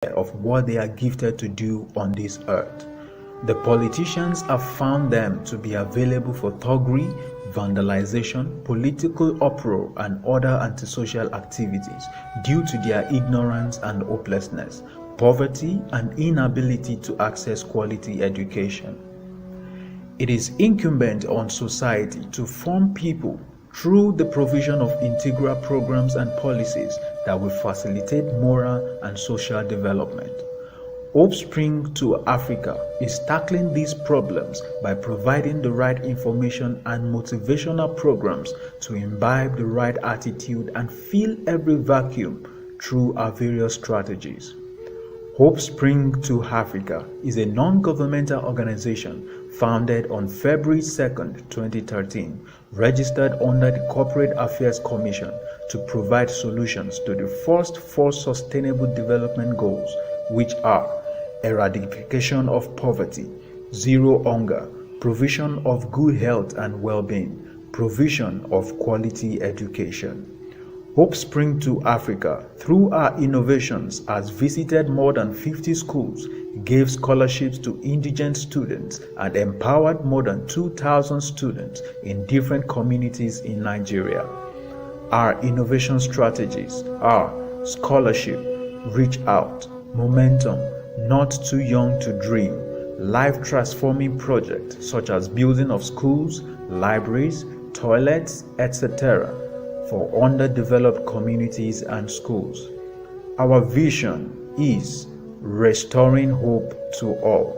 of what they are gifted to do on this earth. The politicians have found them to be available for thuggery, vandalization, political uproar, and other antisocial activities due to their ignorance and hopelessness, poverty, and inability to access quality education. It is incumbent on society to form people through the provision of integral programs and policies that will facilitate moral and social development. Hopespring to Africa is tackling these problems by providing the right information and motivational programs to imbibe the right attitude and fill every vacuum through our various strategies. Hopespring to Africa is a non-governmental organization founded on February 2nd, 2013, registered under the Corporate Affairs Commission to provide solutions to the first four Sustainable Development Goals, which are eradication of poverty, zero hunger, provision of good health and well-being, provision of quality education. Hopespring to Africa, through our innovations, has visited more than 50 schools, gave scholarships to indigent students, and empowered more than 2,000 students in different communities in Nigeria. Our innovation strategies are scholarship, reach out, momentum, not too young to dream, life-transforming projects such as building of schools, libraries, toilets, etc. for underdeveloped communities and schools. Our vision is restoring hope to all.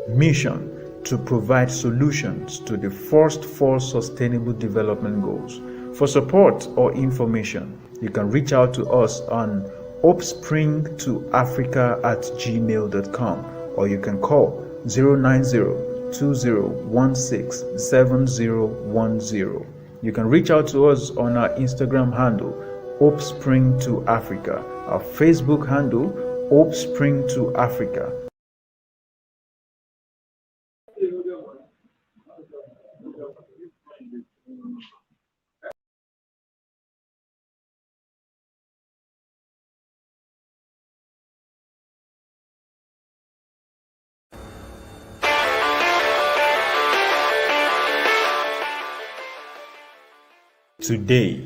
Mission to provide solutions to the first four Sustainable Development Goals. For support or information, you can reach out to us on hopespringtoafrica@gmail.com, or you can call 090-2016-7010. You can reach out to us on our Instagram handle, Hopespring to Africa, our Facebook handle, Hopespring to Africa. Today,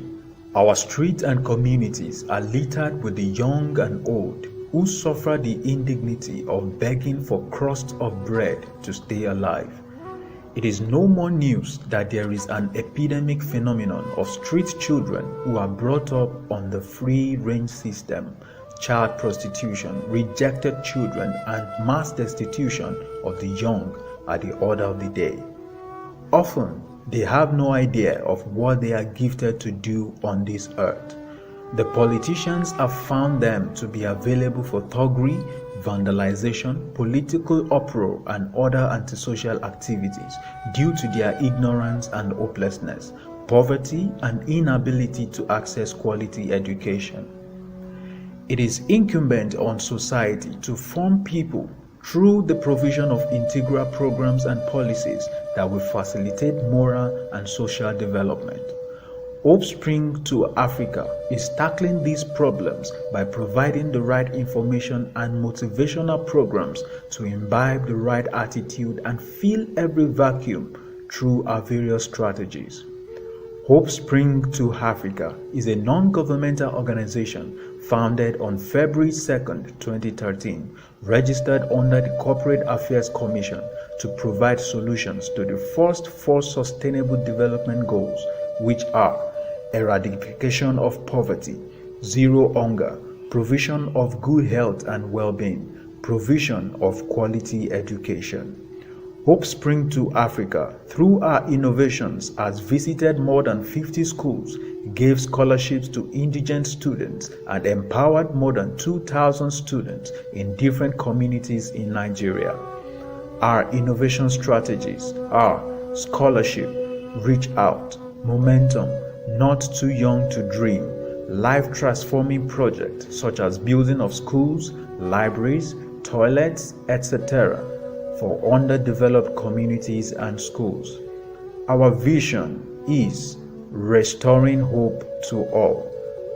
our streets and communities are littered with the young and old who suffer the indignity of begging for crust of bread to stay alive. It is no more news that there is an epidemic phenomenon of street children who are brought up on the free-range system, child prostitution, rejected children, and mass destitution of the young are the order of the day. Often, they have no idea of what they are gifted to do on this earth. The politicians have found them to be available for thuggery, vandalization, political uproar, and other antisocial activities due to their ignorance and hopelessness, poverty, and inability to access quality education. It is incumbent on society to form people through the provision of integral programs and policies that will facilitate moral and social development. Hopespring to Africa is tackling these problems by providing the right information and motivational programs to imbibe the right attitude and fill every vacuum through our various strategies. Hopespring to Africa is a non-governmental organization founded on February 2nd, 2013, registered under the Corporate Affairs Commission to provide solutions to the first four Sustainable Development Goals, which are eradication of poverty, zero hunger, provision of good health and well-being, provision of quality education. Hopespring to Africa, through our innovations, has visited more than 50 schools, gave scholarships to indigent students, and empowered more than 2,000 students in different communities in Nigeria. Our innovation strategies are scholarship, reach out, momentum, not too young to dream, life-transforming projects such as building of schools, libraries, toilets, etc. for underdeveloped communities and schools. Our vision is restoring hope to all.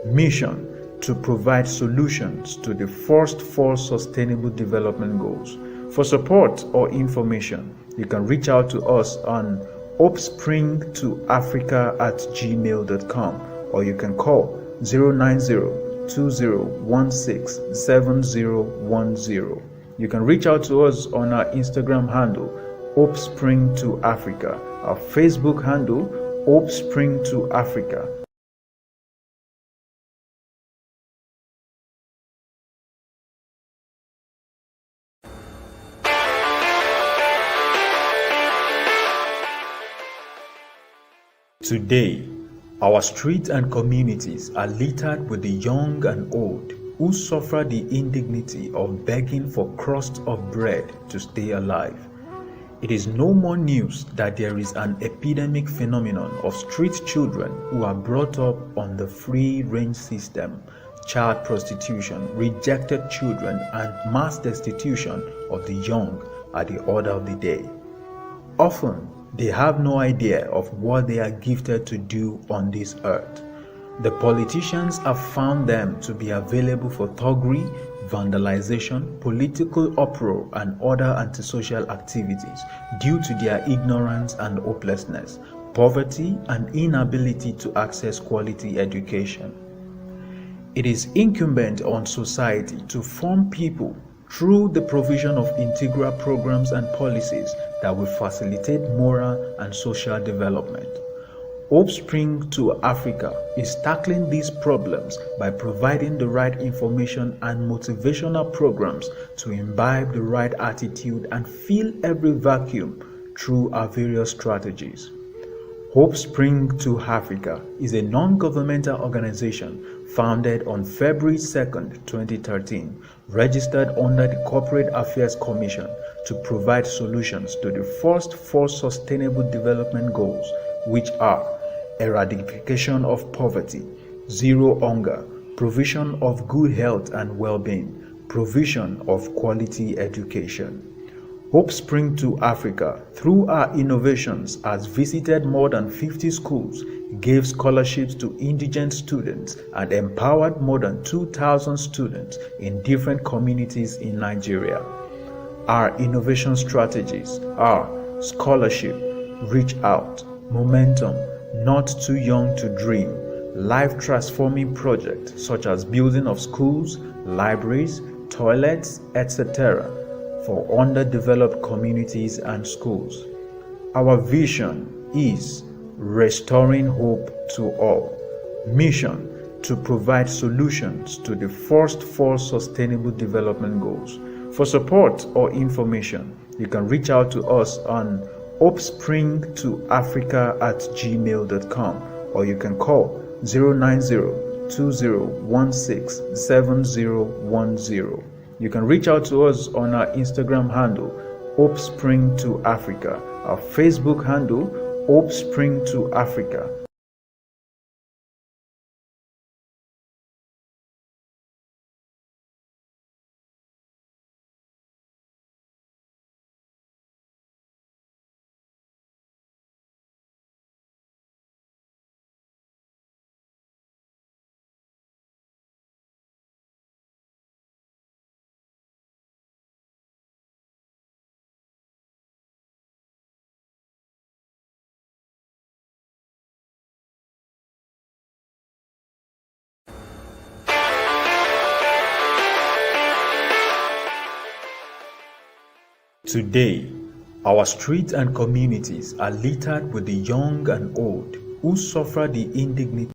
Mission to provide solutions to the first four Sustainable Development Goals. For support or information, you can reach out to us on hopespringtoafrica@gmail.com, or you can call 090-2016-7010. You can reach out to us on our Instagram handle, Hopespring to Africa, our Facebook handle, Hopespring to Africa. Today, our streets and communities are littered with the young and old who suffer the indignity of begging for crusts of bread to stay alive. It is no more news that there is an epidemic phenomenon of street children who are brought up on the free-range system, child prostitution, rejected children, and mass destitution of the young are the order of the day. Often, they have no idea of what they are gifted to do on this earth. The politicians have found them to be available for thuggery, vandalization, political uproar, and other antisocial activities due to their ignorance and hopelessness, poverty, and inability to access quality education. It is incumbent on society to form people through the provision of integral programs and policies that will facilitate moral and social development. Hopespring to Africa is tackling these problems by providing the right information and motivational programs to imbibe the right attitude and fill every vacuum through our various strategies. Hopespring to Africa is a non-governmental organization founded on February 2nd, 2013, registered under the Corporate Affairs Commission to provide solutions to the first four Sustainable Development Goals, which are eradication of poverty, zero hunger, provision of good health and well-being, provision of quality education. Hopespring to Africa, through our innovations, has visited more than 50 schools, gave scholarships to indigent students, and empowered more than 2,000 students in different communities in Nigeria. Our innovation strategies are scholarship, reach out, momentum, not too young to dream, life-transforming projects such as building of schools, libraries, toilets, etc. for underdeveloped communities and schools. Our vision is restoring hope to all. Mission to provide solutions to the first four Sustainable Development Goals. For support or information, you can reach out to us on hopespringtoafrica@gmail.com, or you can call 090-2016-7010. You can reach out to us on our Instagram handle, Hopespring to Africa, our Facebook handle, Hopespring to Africa. Today, our streets and communities are littered with the young and old who suffer the indignity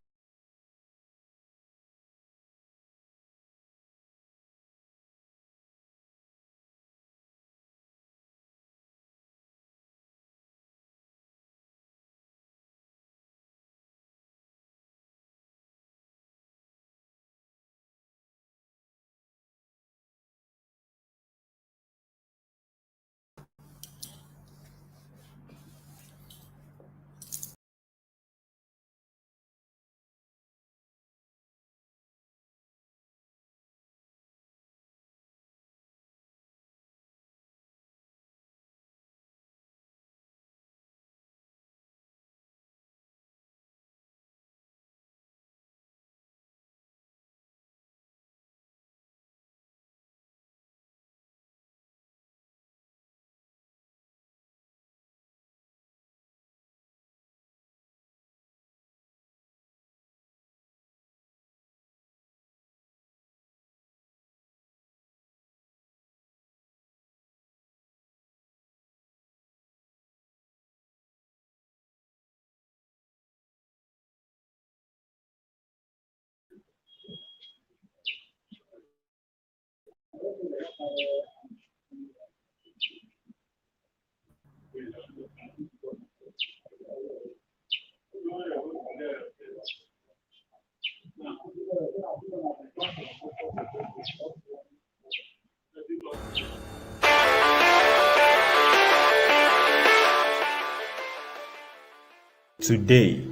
Today,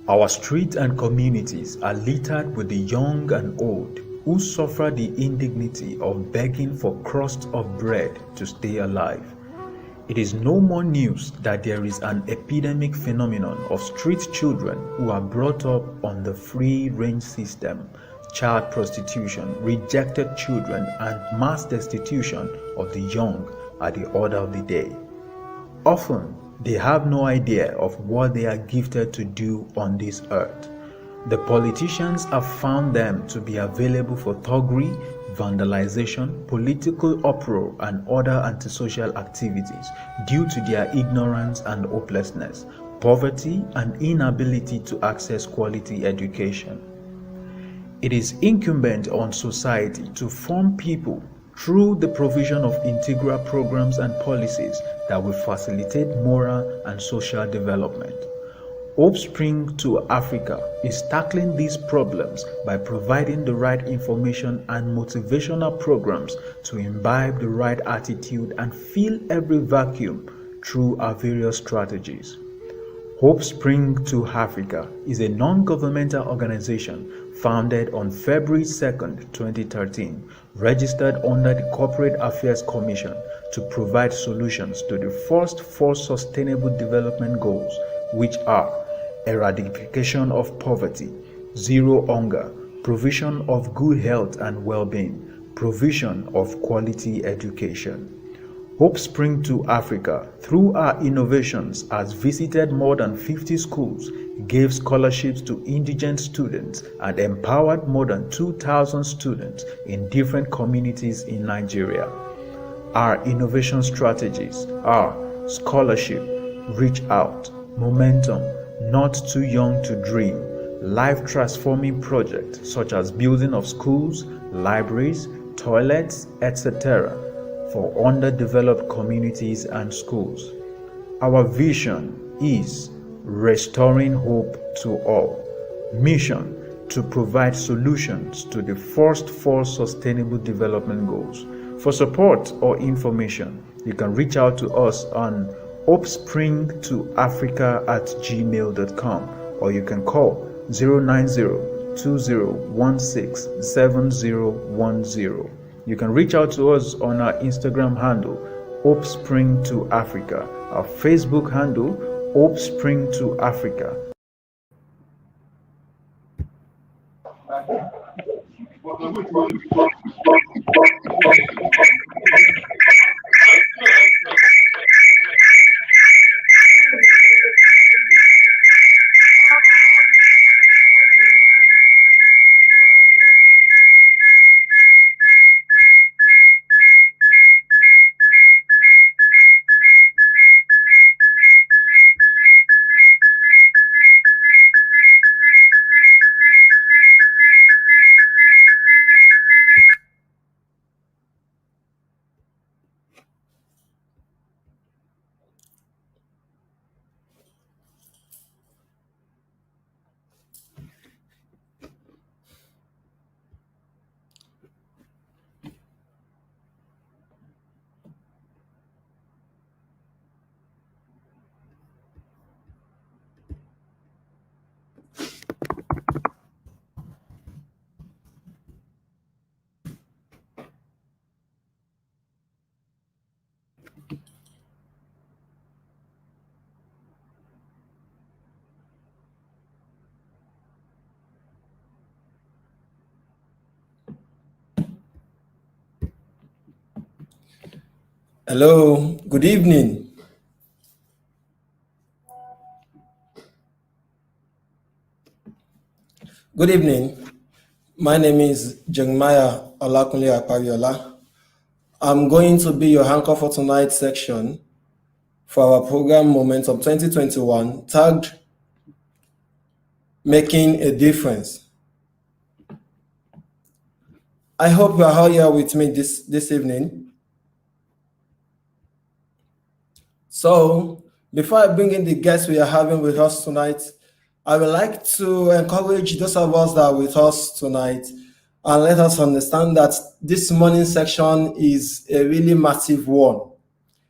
our streets and communities are littered with the young and old who suffer the indignity of begging for crust of bread to stay alive. It is no more news that there is an epidemic phenomenon of street children who are brought up on the free range system, child prostitution, rejected children, and mass destitution of the young are the order of the day. Often, they have no idea of what they are gifted to do on this earth. The politicians have found them to be available for thuggery, vandalization, political uproar, and other antisocial activities due to their ignorance and hopelessness, poverty, and inability to access quality education. It is incumbent on society to form people through the provision of integral programs and policies that will facilitate moral and social development. Hopespring to Africa is tackling these problems by providing the right information and motivational programs to imbibe the right attitude and fill every vacuum through our various strategies. Hopespring to Africa is a non-governmental organization founded on February 2nd, 2013, registered under the Corporate Affairs Commission to provide solutions to the first four Sustainable Development Goals, which are eradication of poverty, zero hunger, provision of good health and well-being, provision of quality education. Hopespring to Africa, through our innovations, has visited more than 50 schools, gave scholarships to indigent students, and empowered more than 2,000 students in different communities in Nigeria. Our innovation strategies are scholarship, reach out, momentum, not too young to dream, life-transforming projects such as building of schools, libraries, toilets, etc. for underdeveloped communities and schools. Our vision is restoring hope to all. Mission to provide solutions to the first four Sustainable Development Goals. For support or information, you can reach out to us on hopespringtoafrica@gmail.com or you can call 090-2016-7010. You can reach out to us on our Instagram handle, Hopespring to Africa, our Facebook handle, Hopespring to Africa. Hello, good evening. Good evening. My name is Jeremiah Olakunle Apariola. I'm going to be your anchor for tonight's section for our program Momentum 2021 tagged Making a Difference. I hope you are all here with me this evening. So, before I bring in the guests we are having with us tonight, I would like to encourage those of us that are with us tonight and let us understand that this morning section is a really massive one.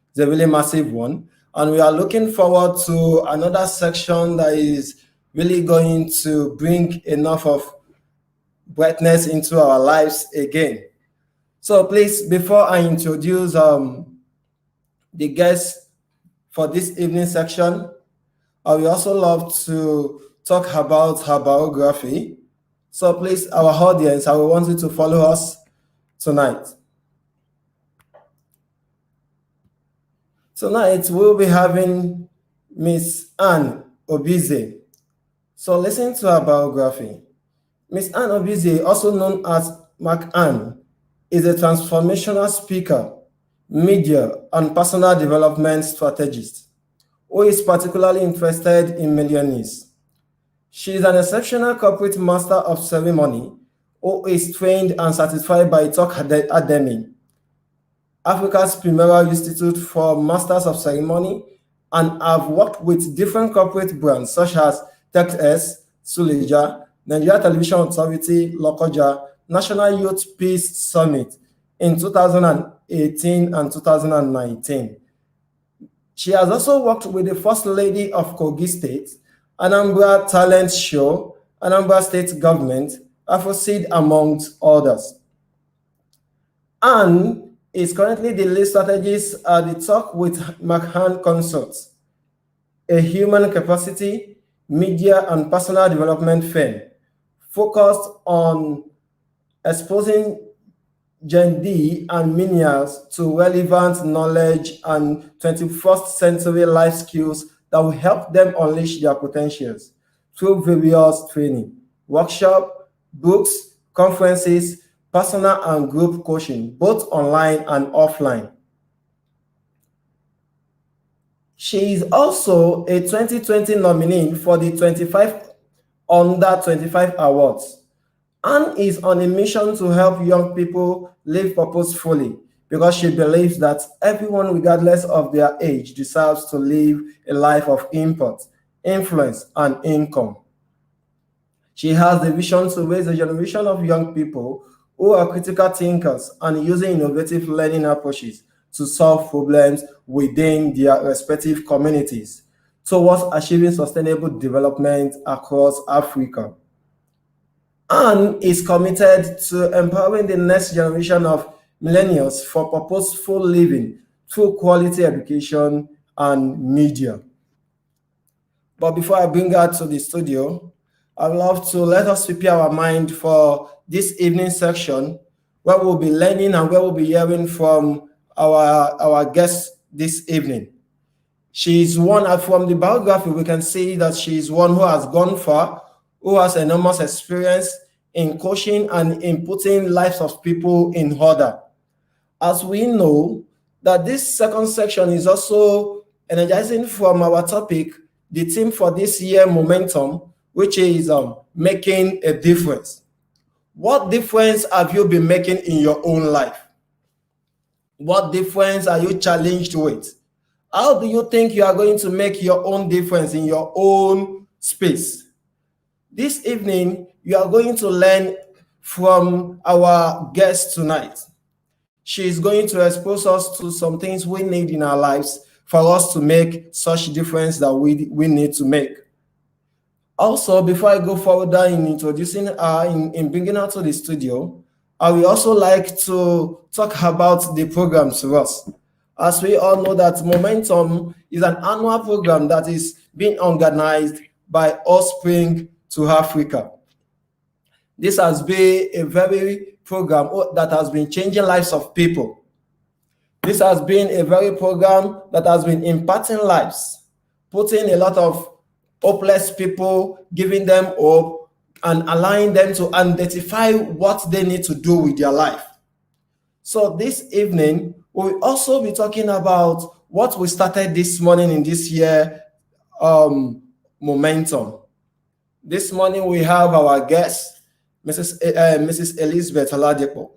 It's a really massive one. And we are looking forward to another section that is really going to bring enough of brightness into our lives again. So please, before I introduce the guests for this evening section, I would also love to talk about her biography. So please, our audience, I will want you to follow us tonight. Tonight, we'll be having Miss Anne Obize. So listen to her biography. Miss Anne Obize, also known as Mark Anne, is a transformational speaker, media, and personal development strategist who is particularly interested in millionaires. She is an exceptional corporate master of ceremony who is trained and certified by Talk Academy, Africa's premier institute for masters of ceremony, and have worked with different corporate brands such as TechS, Suleja, Nigeria Television Authority, Lokoja, National Youth Peace Summit in 2018 and 2019. She has also worked with the First Lady of Kogi State, Anambra Talent Show, Anambra State Government, AfroSeed, amongst others. Anne is currently the lead strategist at the Talk with McCann Consults, a human capacity, media, and personal development firm focused on exposing Gen D and millennials to relevant knowledge and 21st century life skills that will help them unleash their potentials through various training, workshops, books, conferences, personal and group coaching, both online and offline. She is also a 2020 nominee for the 25 Under 25 Awards and is on a mission to help young people live purposefully because she believes that everyone, regardless of their age, deserves to live a life of impact, influence, and income. She has the vision to raise a generation of young people who are critical thinkers and using innovative learning approaches to solve problems within their respective communities towards achieving sustainable development across Africa. Anne is committed to empowering the next generation of millennials for purposeful living through quality education and media. But before I bring her to the studio, I'd love to let us prepare our mind for this evening section where we'll be learning and where we'll be hearing from our guests this evening. She's one, from the biography, we can see that she's one who has gone far, who has enormous experience in coaching and in putting lives of people in order. As we know that this second section is also energizing from our topic, the theme for this year, momentum, which is making a difference. What difference have you been making in your own life? What difference are you challenged with? How do you think you are going to make your own difference in your own space? This evening, you are going to learn from our guest tonight. She is going to expose us to some things we need in our lives for us to make such difference that we need to make. Also, before I go further in introducing her, in bringing her to the studio, I would also like to talk about the program to us. As we all know that Momentum is an annual program that is being organized by Hopespring To Africa. This has been a very program that has been changing lives of people. This has been a very program that has been impacting lives, putting a lot of hopeless people, giving them hope, and allowing them to identify what they need to do with their life. So this evening, we'll also be talking about what we started this morning in this year, Momentum. This morning, we have our guest, Mrs. Elizabeth Oladipo.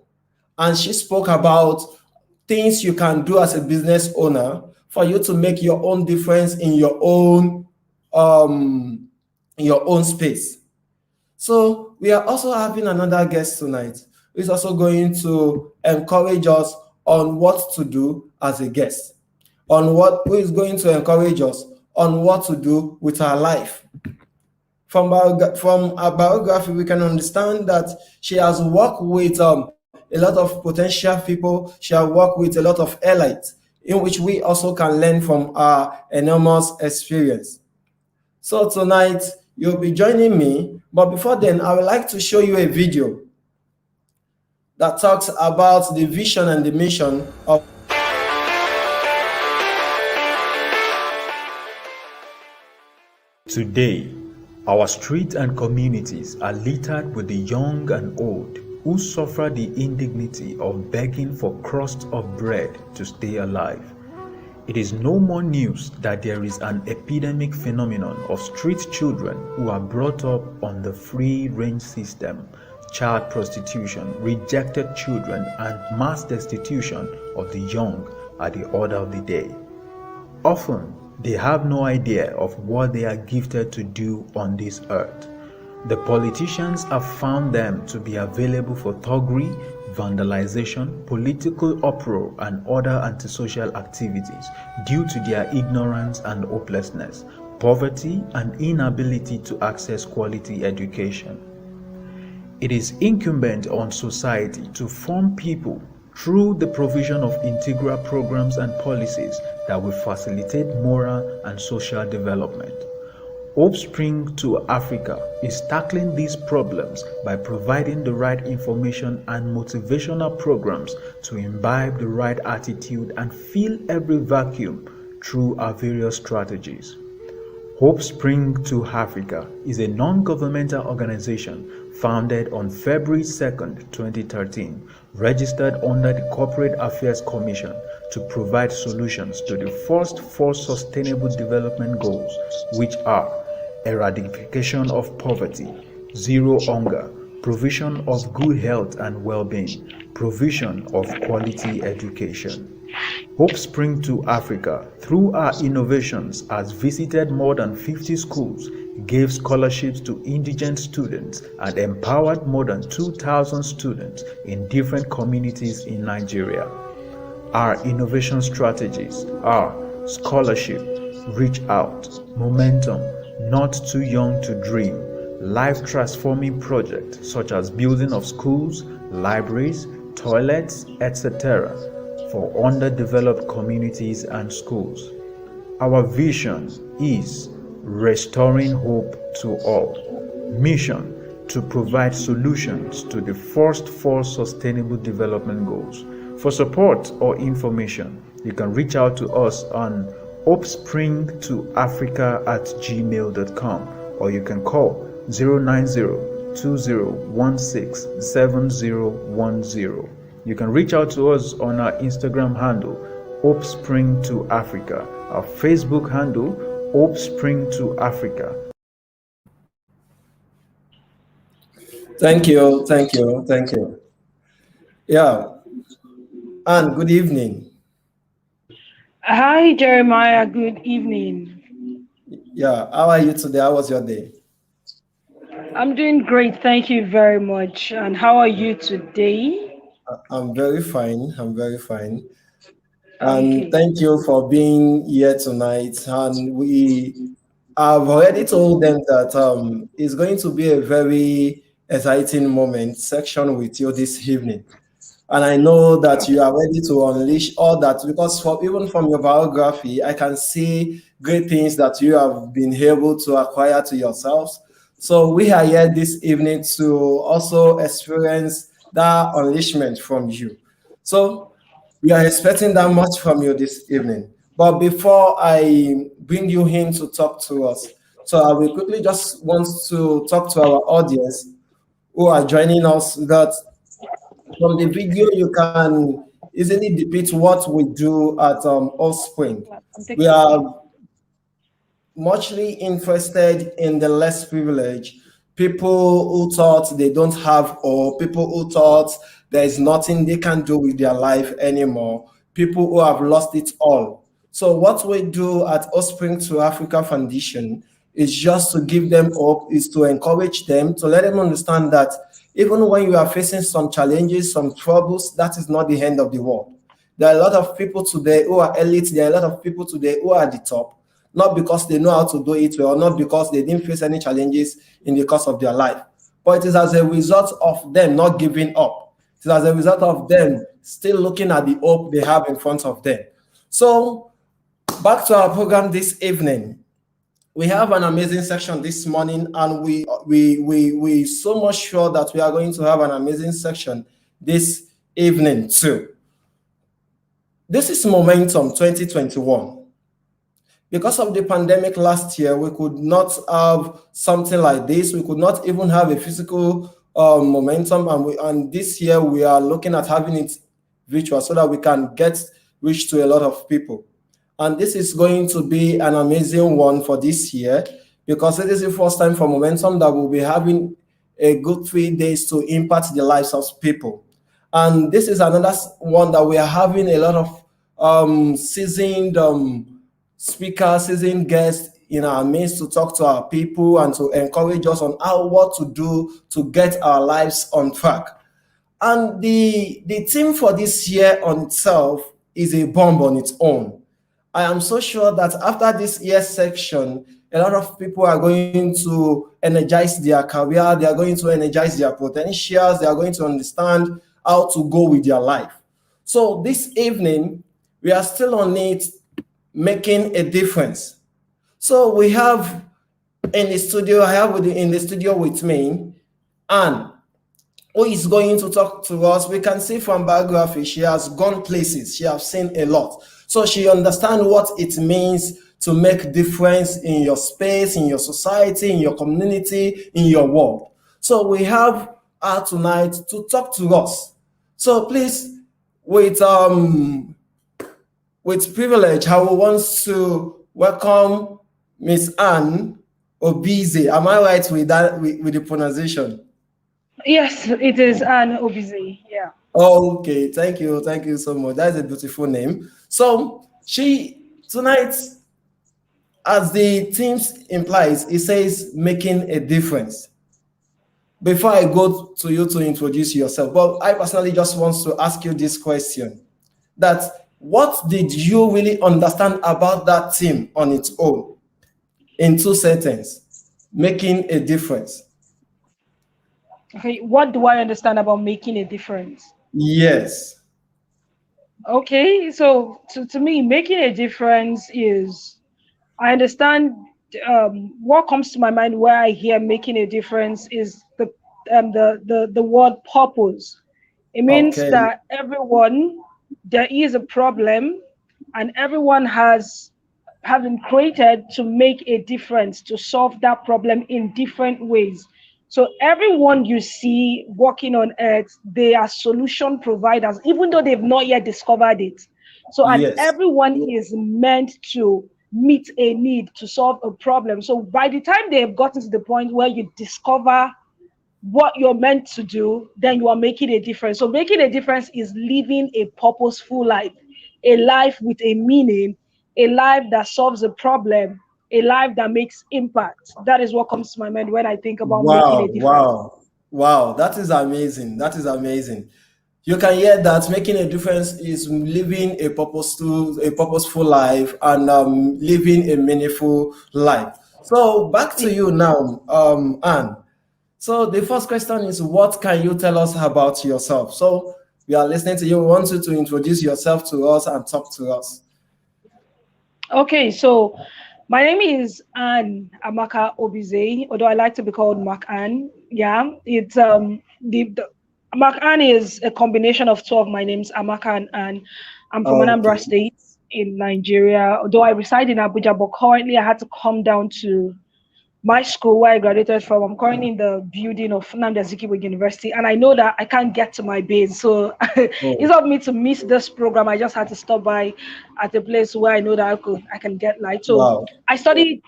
and she spoke about things you can do as a business owner for you to make your own difference um in your own space. So we are also having another guest tonight who is also going to encourage us on what to do as a guest, on what who is going to encourage us on what to do with our life. From her biography, we can understand that she has worked with a lot of potential people. She has worked with a lot of elites, in which we also can learn from her enormous experience. So tonight you'll be joining me, but before then, I would like to show you a video that talks about the vision and the mission of. Today, our streets and communities are littered with the young and old who suffer the indignity of begging for crust of bread to stay alive. It is no more news that there is an epidemic phenomenon of street children who are brought up on the free range system, child prostitution, rejected children, and mass destitution of the young are the order of the day. Often, they have no idea of what they are gifted to do on this earth. The politicians have found them to be available for thuggery, vandalization, political uproar, and other antisocial activities due to their ignorance and hopelessness, poverty, and inability to access quality education. It is incumbent on society to form people through the provision of integral programs and policies that will facilitate moral and social development. Hopespring to Africa is tackling these problems by providing the right information and motivational programs to imbibe the right attitude and fill every vacuum through our various strategies. Hopespring to Africa is a non-governmental organization founded on February 2nd, 2013, registered under the Corporate Affairs Commission to provide solutions to the first four Sustainable Development Goals, which are eradication of poverty, zero hunger, provision of good health and well-being, provision of quality education. Hopespring to Africa, through our innovations, has visited more than 50 schools, gave scholarships to indigent students, and empowered more than 2,000 students in different communities in Nigeria. Our innovation strategies are scholarship, reach out, momentum, not too young to dream, life-transforming projects such as building of schools, libraries, toilets, etc. for underdeveloped communities and schools. Our vision is restoring hope to all. Mission to provide solutions to the first four Sustainable Development Goals. For support or information, you can reach out to us on hopespringtoafrica@gmail.com, or you can call 090-2016-7010. You can reach out to us on our Instagram handle, Hopespring to Africa, our Facebook handle, Hopespring to Africa. Thank you, thank you, thank you. Yeah, and good evening. Hi, Jeremiah. Good evening. Yeah, how are you today? How was your day? I'm doing great. Thank you very much. And how are you today? I'm very fine. I'm very fine. And Okay. thank you for being here tonight. And we have already told them that it's going to be a very exciting moment section with you this evening. And I know that you are ready to unleash all that, because even from your biography, I can see great things that you have been able to acquire to yourselves. So we are here this evening to also experience that unleashment from you. So we are expecting that much from you this evening. But before I bring you in to talk to us, so I will quickly just want to talk to our audience who are joining us that from the video you can easily depict what we do at Offspring. I'm We taking are muchly interested in the less privileged, people who thought they don't have, or people who thought There is nothing they can do with their life anymore. People who have lost it all. So what we do at Hopespring To Africa Foundation is just to give them hope, is to encourage them, to let them understand that even when you are facing some challenges, some troubles, that is not the end of the world. There are a lot of people today who are elite. There are a lot of people today who are at the top, not because they know how to do it well, not because they didn't face any challenges in the course of their life, but it is as a result of them not giving up. It is as a result of them still looking at the hope they have in front of them. So, back to our program this evening. We have an amazing section this morning, and we so much sure that we are going to have an amazing section this evening too. This is Momentum 2021. Because of the pandemic last year, we could not have something like this. We could not even have a physical momentum, and this year we are looking at having it virtual so that we can reach to a lot of people. And this is going to be an amazing one for this year, because it is the first time for Momentum that we'll be having a good 3 days to impact the lives of people. And this is another one that we are having a lot of seasoned speakers, seasoned guests in our midst to talk to our people and to encourage us on what to do to get our lives on track. And the theme for this year on itself is a bomb on its own. I am so sure that after this year's section, a lot of people are going to energize their career, they are going to energize their potentials, they are going to understand how to go with their life. So this evening, we are still on it, making a difference. So we have in the studio, in the studio with me, Anne, who is going to talk to us. We can see from biography, she has gone places, she has seen a lot. So she understands what it means to make difference in your space, in your society, in your community, in your world. So we have her tonight to talk to us. So please, with privilege, I will want to welcome Miss Anne Obize. Am I right with that, with the pronunciation? Yes, it is Anne Obize. Yeah. Okay, thank you so much. That's a beautiful name. So tonight, as the theme implies, it says making a difference. Before I go to you to introduce yourself, but I personally just want to ask you this question: that what did you really understand about that theme on its own, in 2 sentences, making a difference? Okay, what do I understand about making a difference? Yes. Okay, so to me, making a difference is, I understand, what comes to my mind where I hear making a difference is the word purpose. It means Okay. that everyone, there is a problem, and everyone has been created to make a difference, to solve that problem in different ways. So everyone you see working on earth, they are solution providers, even though they've not yet discovered it. So, and Yes. everyone is meant to meet a need, to solve a problem. So by the time they have gotten to the point where you discover what you're meant to do, then you are making a difference. So making a difference is living a purposeful life, a life with a meaning, a life that solves a problem, a life that makes impact. That is what comes to my mind when I think about making Wow, a difference. wow, wow. That is amazing. That is amazing. You can hear that making a difference is living a purposeful life and living a meaningful life. So back to you now, Anne. So the first question is, what can you tell us about yourself? So we are listening to you. We want you to introduce yourself to us and talk to us. Okay, so my name is Anne Amaka Obize, although I like to be called Mark Ann. Yeah, it's the Mark Ann is a combination of two of my names, Amaka and Ann. I'm from Okay. Anambra State in Nigeria, although I reside in Abuja, but currently I had to come down to my school where I graduated from. I'm currently in the building of Nnamdi Azikiwe University, and I know that I can't get to my base. So Oh, it's not me to miss this program. I just had to stop by at a place where I know that I can get light. So wow. I studied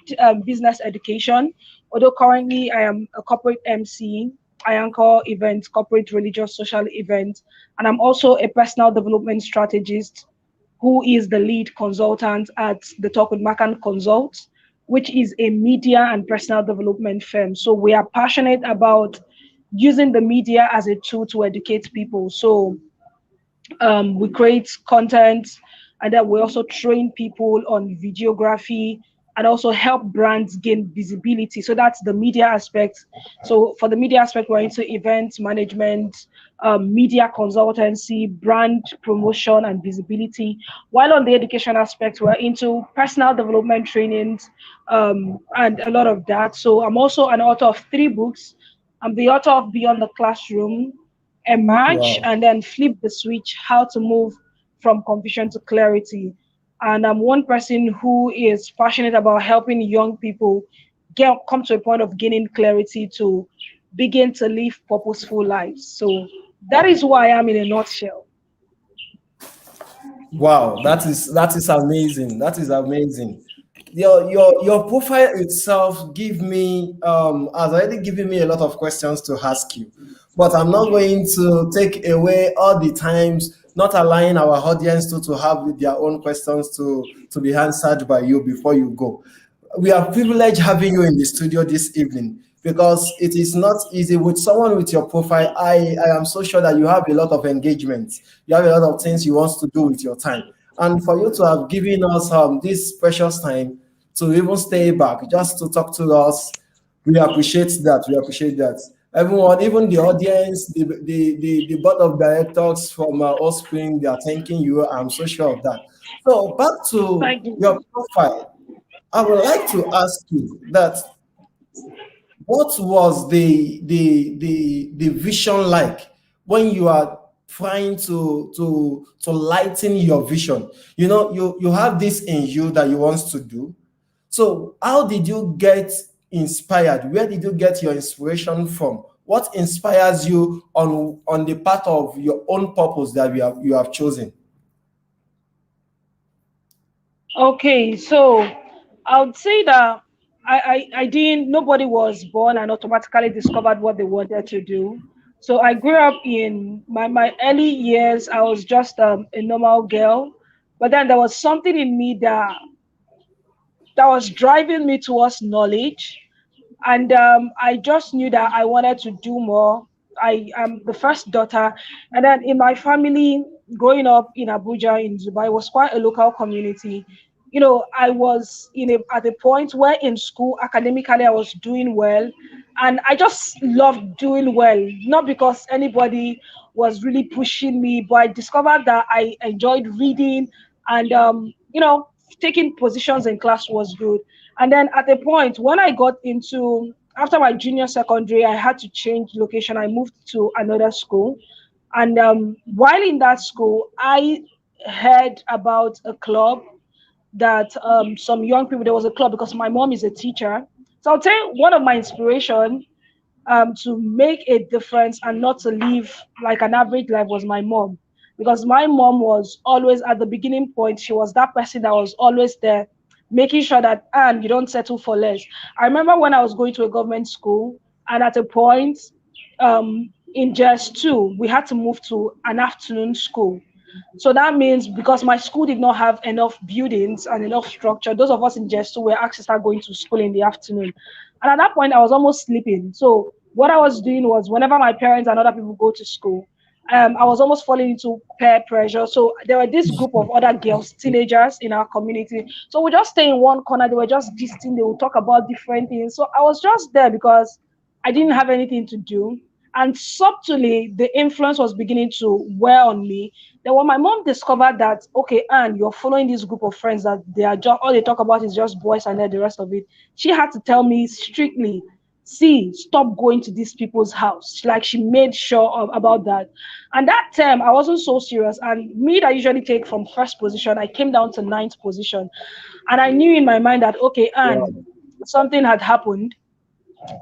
business education, although currently I am a corporate MC. I anchor events, corporate, religious, social events, and I'm also a personal development strategist who is the lead consultant at the Talk with Macan Consult, which is a media and personal development firm. So we are passionate about using the media as a tool to educate people. So we create content, and then we also train people on videography and also help brands gain visibility. So that's the media aspect. So for the media aspect, we're into event management, media consultancy, brand promotion, and visibility. While on the education aspect, we're into personal development trainings, and a lot of that. So I'm also an author of 3 books. I'm the author of Beyond the Classroom, Emerge, Wow. and then Flip the Switch: How to Move from Confusion to Clarity. And I'm one person who is passionate about helping young people come to a point of gaining clarity to begin to live purposeful lives. So that is who I am in a nutshell. Wow, that is amazing. That is amazing. Your profile itself give me has already given me a lot of questions to ask you, but I'm not going to take away all the times, not allowing our audience to have their own questions to be answered by you before you go. We are privileged having you in the studio this evening because it is not easy with someone with your profile. I am so sure that you have a lot of engagements. You have a lot of things you want to do with your time. And for you to have given us this precious time to even stay back just to talk to us, we appreciate that. We appreciate that. Everyone, even the audience, the board of directors from Offspring, they are thanking you. I'm so sure of that. So back to Thank you. your profile. I would like to ask you that what was the vision like when you are trying to lighten your vision? You know, you have this in you that you want to do. So how did you get inspired? Where did you get your inspiration from? What inspires you on the path of your own purpose that you have chosen? Okay, so I would say that I didn't, nobody was born and automatically discovered what they wanted to do. So I grew up in my early years, I was just a normal girl. But then there was something in me that was driving me towards knowledge, and I just knew that I wanted to do more. I am the first daughter, and then in my family, growing up in Abuja, in Dubai, was quite a local community. You know, I was at a point where in school academically I was doing well, and I just loved doing well, not because anybody was really pushing me, but I discovered that I enjoyed reading, and taking positions in class was good. And then at a point when I got into after my junior secondary, I had to change location. I moved to another school, and while in that school, I heard about a club that some young people. There was a club because my mom is a teacher. So I'll tell you one of my inspiration to make a difference and not to live like an average life was my mom. Because my mom was always at the beginning point, she was that person that was always there, making sure that, and you don't settle for less. I remember when I was going to a government school, and at a point in just two, we had to move to an afternoon school. So that means because my school did not have enough buildings and enough structure, those of us in Jesu were asked to start going to school in the afternoon. And at that point, I was almost sleeping. So what I was doing was whenever my parents and other people go to school, I was almost falling into peer pressure. So there were this group of other girls, teenagers in our community. So we just stay in one corner. They were just gisting. They would talk about different things. So I was just there because I didn't have anything to do. And subtly, the influence was beginning to wear on me. Then when my mom discovered that, okay, Anne, you're following this group of friends that they are just all they talk about is just boys and then the rest of it, she had to tell me strictly, see, stop going to these people's house. Like she made sure about that. And that time I wasn't so serious. And me that usually take from first position, I came down to ninth position. And I knew in my mind that okay, Wow. Anne, something had happened,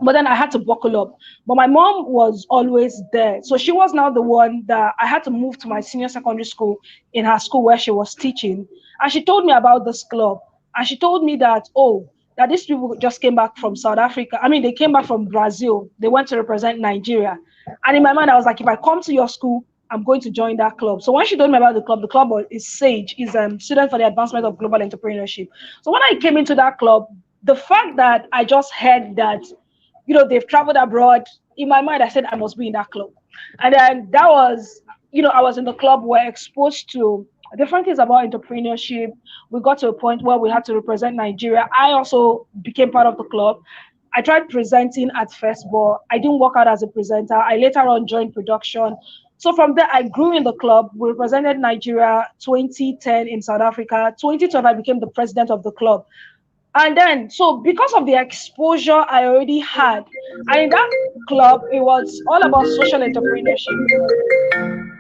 but then I had to buckle up. But my mom was always there. So she was now the one that I had to move to my senior secondary school in her school where she was teaching. And she told me about this club. And she told me that, oh, that these people just came back from South Africa. I mean, they came back from Brazil. They went to represent Nigeria. And in my mind, I was like, if I come to your school, I'm going to join that club. So when she told me about the club is SAGE, is Student for the Advancement of Global Entrepreneurship. So when I came into that club, the fact that I just heard that, they've traveled abroad, in my mind, I said I must be in that club. And then that was, I was in the club, we're exposed to different things about entrepreneurship. We got to a point where we had to represent Nigeria. I also became part of the club. I tried presenting at first, but I didn't work out as a presenter. I later on joined production. So from there, I grew in the club. We represented Nigeria 2010 in South Africa. 2012, I became the president of the club. And then, so because of the exposure I already had, and in that club, it was all about social entrepreneurship.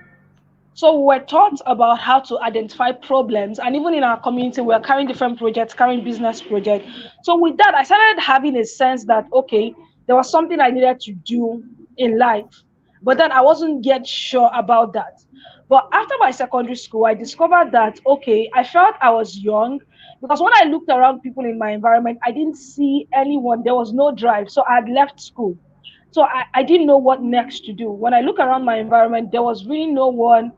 So we're taught about how to identify problems, and even in our community, we're carrying different projects, carrying business projects. So with that, I started having a sense that, okay, there was something I needed to do in life, but then I wasn't yet sure about that. But after my secondary school, I discovered that, okay, I felt I was young, because when I looked around people in my environment, I didn't see anyone. There was no drive. So I had left school. So I didn't know what next to do. When I look around my environment, there was really no one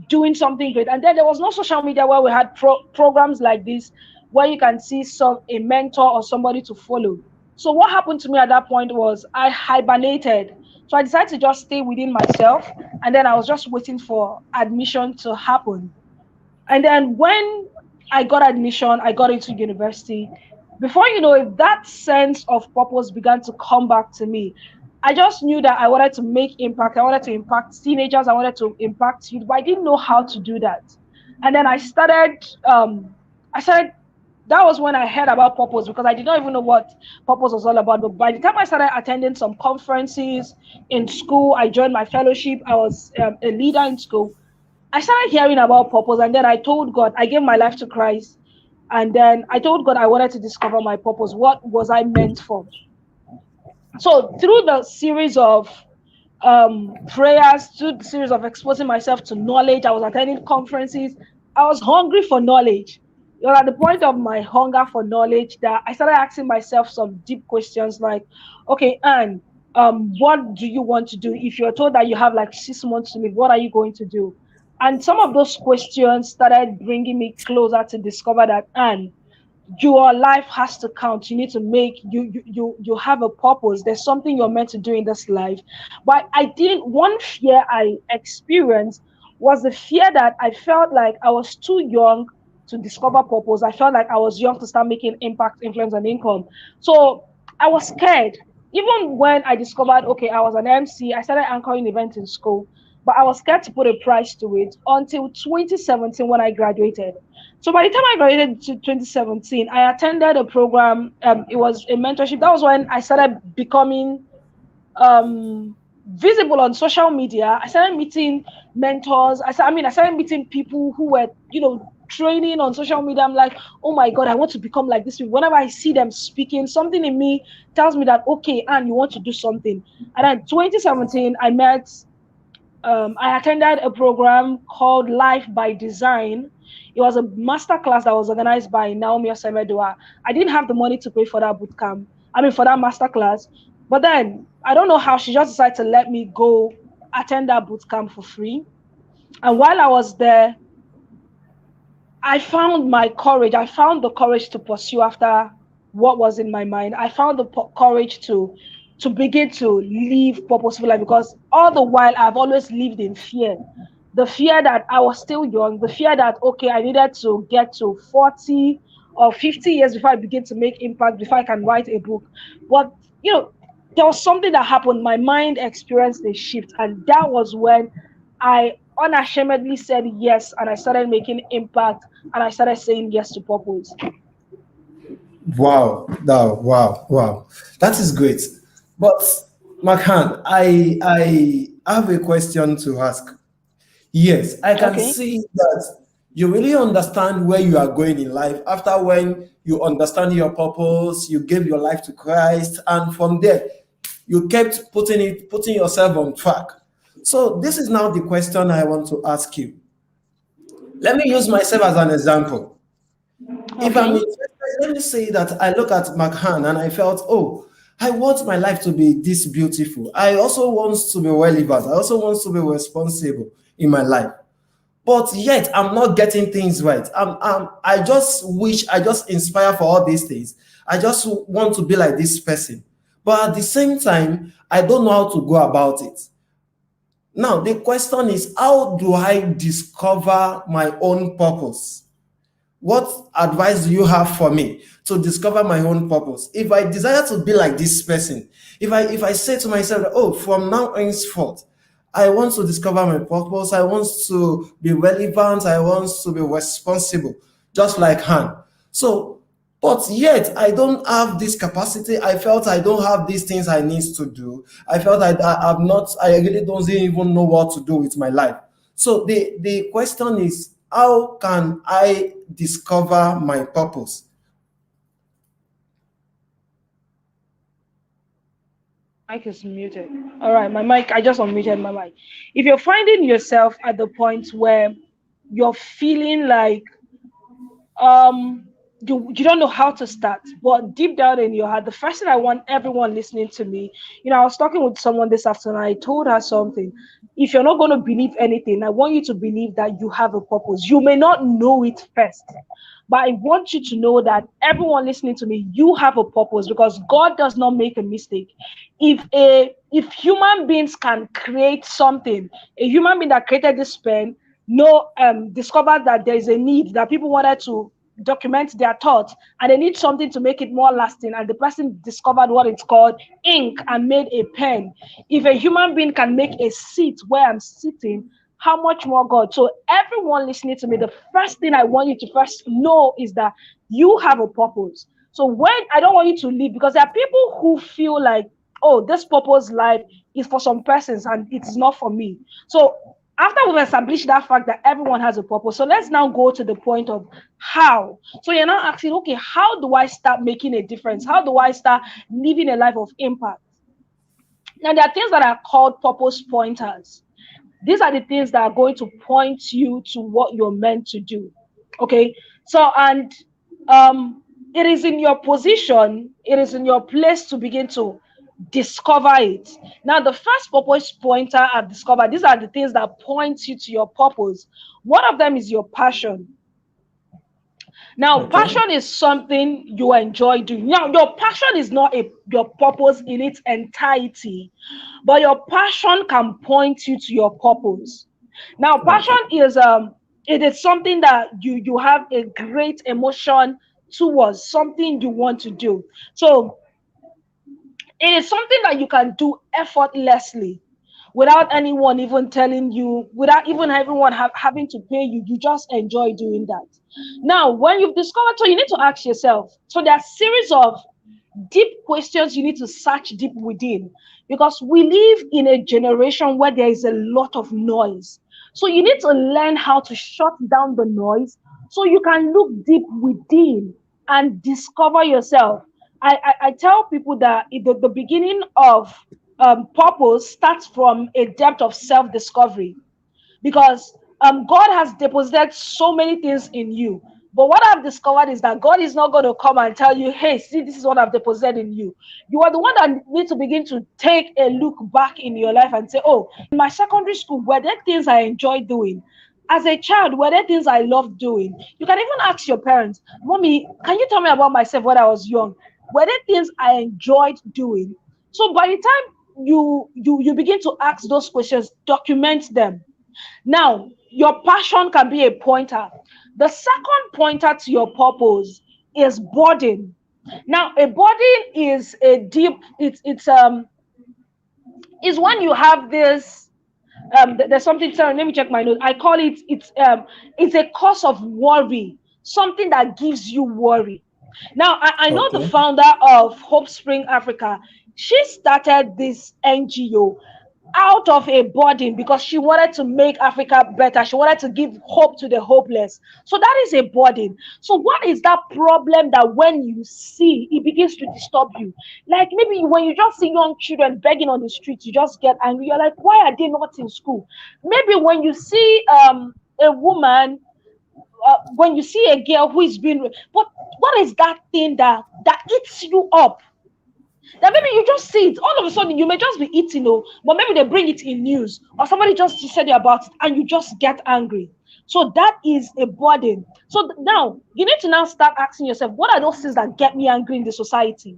doing something great. And then there was no social media where we had programs like this, where you can see a mentor or somebody to follow. So what happened to me at that point was I hibernated. So I decided to just stay within myself. And then I was just waiting for admission to happen. And then when I got admission, I got into university. Before you know it, that sense of purpose began to come back to me. I just knew that I wanted to make impact. I wanted to impact teenagers. I wanted to impact youth, but I didn't know how to do that. And then I started, that was when I heard about purpose, because I did not even know what purpose was all about. But by the time I started attending some conferences in school, I joined my fellowship. I was a leader in school. I started hearing about purpose, and then I told God, I gave my life to Christ. And then I told God I wanted to discover my purpose. What was I meant for? So through the series of prayers, through the series of exposing myself to knowledge, I was attending conferences. I was hungry for knowledge. It was at the point of my hunger for knowledge that I started asking myself some deep questions like, okay, Anne, what do you want to do? If you're told that you have like 6 months to live, what are you going to do? And some of those questions started bringing me closer to discover that, Anne, your life has to count. You need to make you have a purpose. There's something you're meant to do in this life. But one fear I experienced was the fear that I felt like I was too young to discover purpose. I felt like I was young to start making impact, influence, and income. So I was scared. Even when I discovered, okay, I was an MC, I started anchoring events in school, but I was scared to put a price to it until 2017 when I graduated. So by the time I graduated to 2017, I attended a program. It was a mentorship. That was when I started becoming visible on social media. I started meeting mentors. I started meeting people who were, training on social media. I'm like, oh my God, I want to become like this. Whenever I see them speaking, something in me tells me that, okay, and you want to do something. And then 2017, I attended a program called Life by Design. It was a masterclass that was organized by Naomi Osemedua. I didn't have the money to pay for that for that masterclass. But then I don't know how she just decided to let me go attend that bootcamp for free. And while I was there, I found my courage. I found the courage to pursue after what was in my mind. I found the courage to begin to live purposeful life, because all the while I've always lived in fear. The fear that I was still young, the fear that, okay, I needed to get to 40 or 50 years before I begin to make impact, before I can write a book. But, there was something that happened. My mind experienced a shift, and that was when I unashamedly said yes, and I started making impact, and I started saying yes to purpose. Wow, wow. That is great. But Makhan, I have a question to ask. Yes, I can see that you really understand where you are going in life. After when you understand your purpose, you gave your life to Christ, and from there, you kept putting yourself on track. So this is now the question I want to ask you. Let me use myself as an example. If I'm interested let me say that I look at McCann and I felt, oh, I want my life to be this beautiful. I also want to be relevant. I also want to be responsible in my life. But yet I'm not getting things right. I just wish I just inspire for all these things. I just want to be like this person. But at the same time, I don't know how to go about it. Now, the question is, how do I discover my own purpose? What advice do you have for me to discover my own purpose? If I desire to be like this person, if I say to myself, oh, from now henceforth, I want to discover my purpose, I want to be relevant, I want to be responsible, just like Han. So, but yet I don't have this capacity. I felt I don't have these things I need to do. I felt I'm not, I really don't even know what to do with my life. So the question is, how can I discover my purpose? Mic is muted. All right, my mic, I just unmuted my mic. If you're finding yourself at the point where you're feeling like you don't know how to start, but deep down in your heart, the first thing I want everyone listening to me, I was talking with someone this afternoon. I told her something. If you're not going to believe anything, I want you to believe that you have a purpose. You may not know it first, but I want you to know that everyone listening to me, you have a purpose, because God does not make a mistake. If human beings can create something, a human being that created this pen, discovered that there is a need, that people wanted to document their thoughts and they need something to make it more lasting, and the person discovered what it's called ink and made a pen. If a human being can make a seat where I'm sitting, how much more God? So everyone listening to me, the first thing I want you to first know is that you have a purpose. So when I don't want you to leave, because there are people who feel like, oh, this purpose life is for some persons and it's not for me. So after we've established that fact that everyone has a purpose, so let's now go to the point of how. So you're now asking, okay, how do I start making a difference? How do I start living a life of impact? Now, there are things that are called purpose pointers. These are the things that are going to point you to what you're meant to do. Okay. So, and it is in your position, it is in your place to begin to discover it. Now, the first purpose pointer I've discovered, these are the things that point you to your purpose. One of them is your passion. Now, Okay. passion is something you enjoy doing. Now, your passion is not your purpose in its entirety, but your passion can point you to your purpose. Now, passion Okay. is it is something that you have a great emotion towards, something you want to do. So it is something that you can do effortlessly without anyone even telling you, without even everyone having to pay you. You just enjoy doing that. Now, when you've discovered, so you need to ask yourself. So there are series of deep questions you need to search deep within, because we live in a generation where there is a lot of noise. So you need to learn how to shut down the noise so you can look deep within and discover yourself. I tell people that the beginning of purpose starts from a depth of self-discovery, because God has deposited so many things in you. But what I've discovered is that God is not going to come and tell you, hey, see, this is what I've deposited in you. You are the one that needs to begin to take a look back in your life and say, oh, in my secondary school, were there things I enjoyed doing? As a child, were there things I loved doing? You can even ask your parents, Mommy, can you tell me about myself when I was young? Were there things I enjoyed doing? So by the time you begin to ask those questions, document them. Now, your passion can be a pointer. The second pointer to your purpose is burden. Now, a burden is a deep, it's is when you have this there's something, sorry, let me check my notes. I call it, it's a cause of worry, something that gives you worry. Now, I know the Okay. founder of Hopespring Africa. She started this NGO out of a burden because she wanted to make Africa better. She wanted to give hope to the hopeless. So that is a burden. So what is that problem that when you see, it begins to disturb you? Like maybe when you just see young children begging on the streets, you just get angry. You're like, why are they not in school? Maybe when you see a woman when you see a girl who is being, what is that thing that eats you up? That maybe you just see it all of a sudden, you may just be eating, but maybe they bring it in news or somebody just said about it and you just get angry. So that is a burden. So now you need to now start asking yourself, what are those things that get me angry in the society?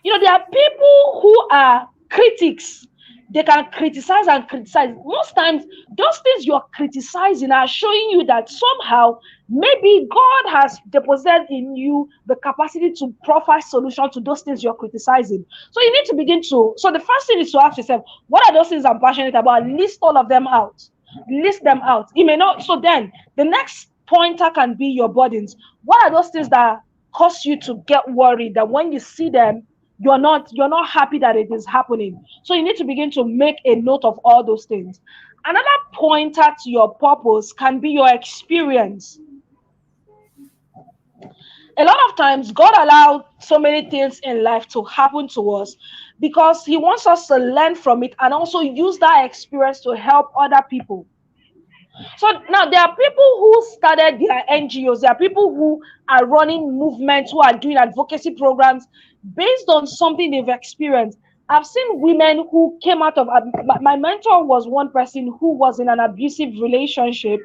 There are people who are critics. They can criticize and criticize. Most times, those things you're criticizing are showing you that somehow maybe God has deposited in you the capacity to provide solution to those things you're criticizing. So you need to begin to. So the first thing is to ask yourself, what are those things I'm passionate about? List all of them out. List them out. You may not. So then the next pointer can be your burdens. What are those things that cause you to get worried, that when you see them, you're not happy that it is happening? So you need to begin to make a note of all those things. Another pointer to your purpose can be your experience. A lot of times God allowed so many things in life to happen to us because he wants us to learn from it and also use that experience to help other people. So now there are people who started their NGOs, there are people who are running movements, who are doing advocacy programs based on something they've experienced. I've seen women who came out of, my mentor was one person who was in an abusive relationship.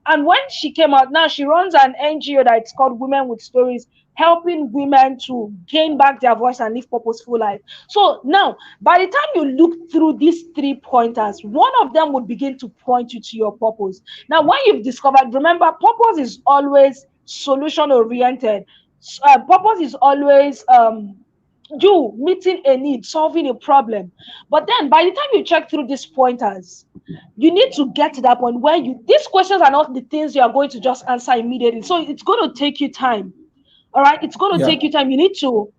And when she came out, now she runs an NGO that it's called Women with Stories, helping women to gain back their voice and live purposeful life. So now, by the time you look through these 3 pointers, one of them would begin to point you to your purpose. Now, when you've discovered, remember, purpose is always solution oriented. Purpose is always you meeting a need, solving a problem. But then by the time you check through these pointers, you need to get to that point where these questions are not the things you are going to just answer immediately. So it's going to take you time. All right, it's going to take you time. You need to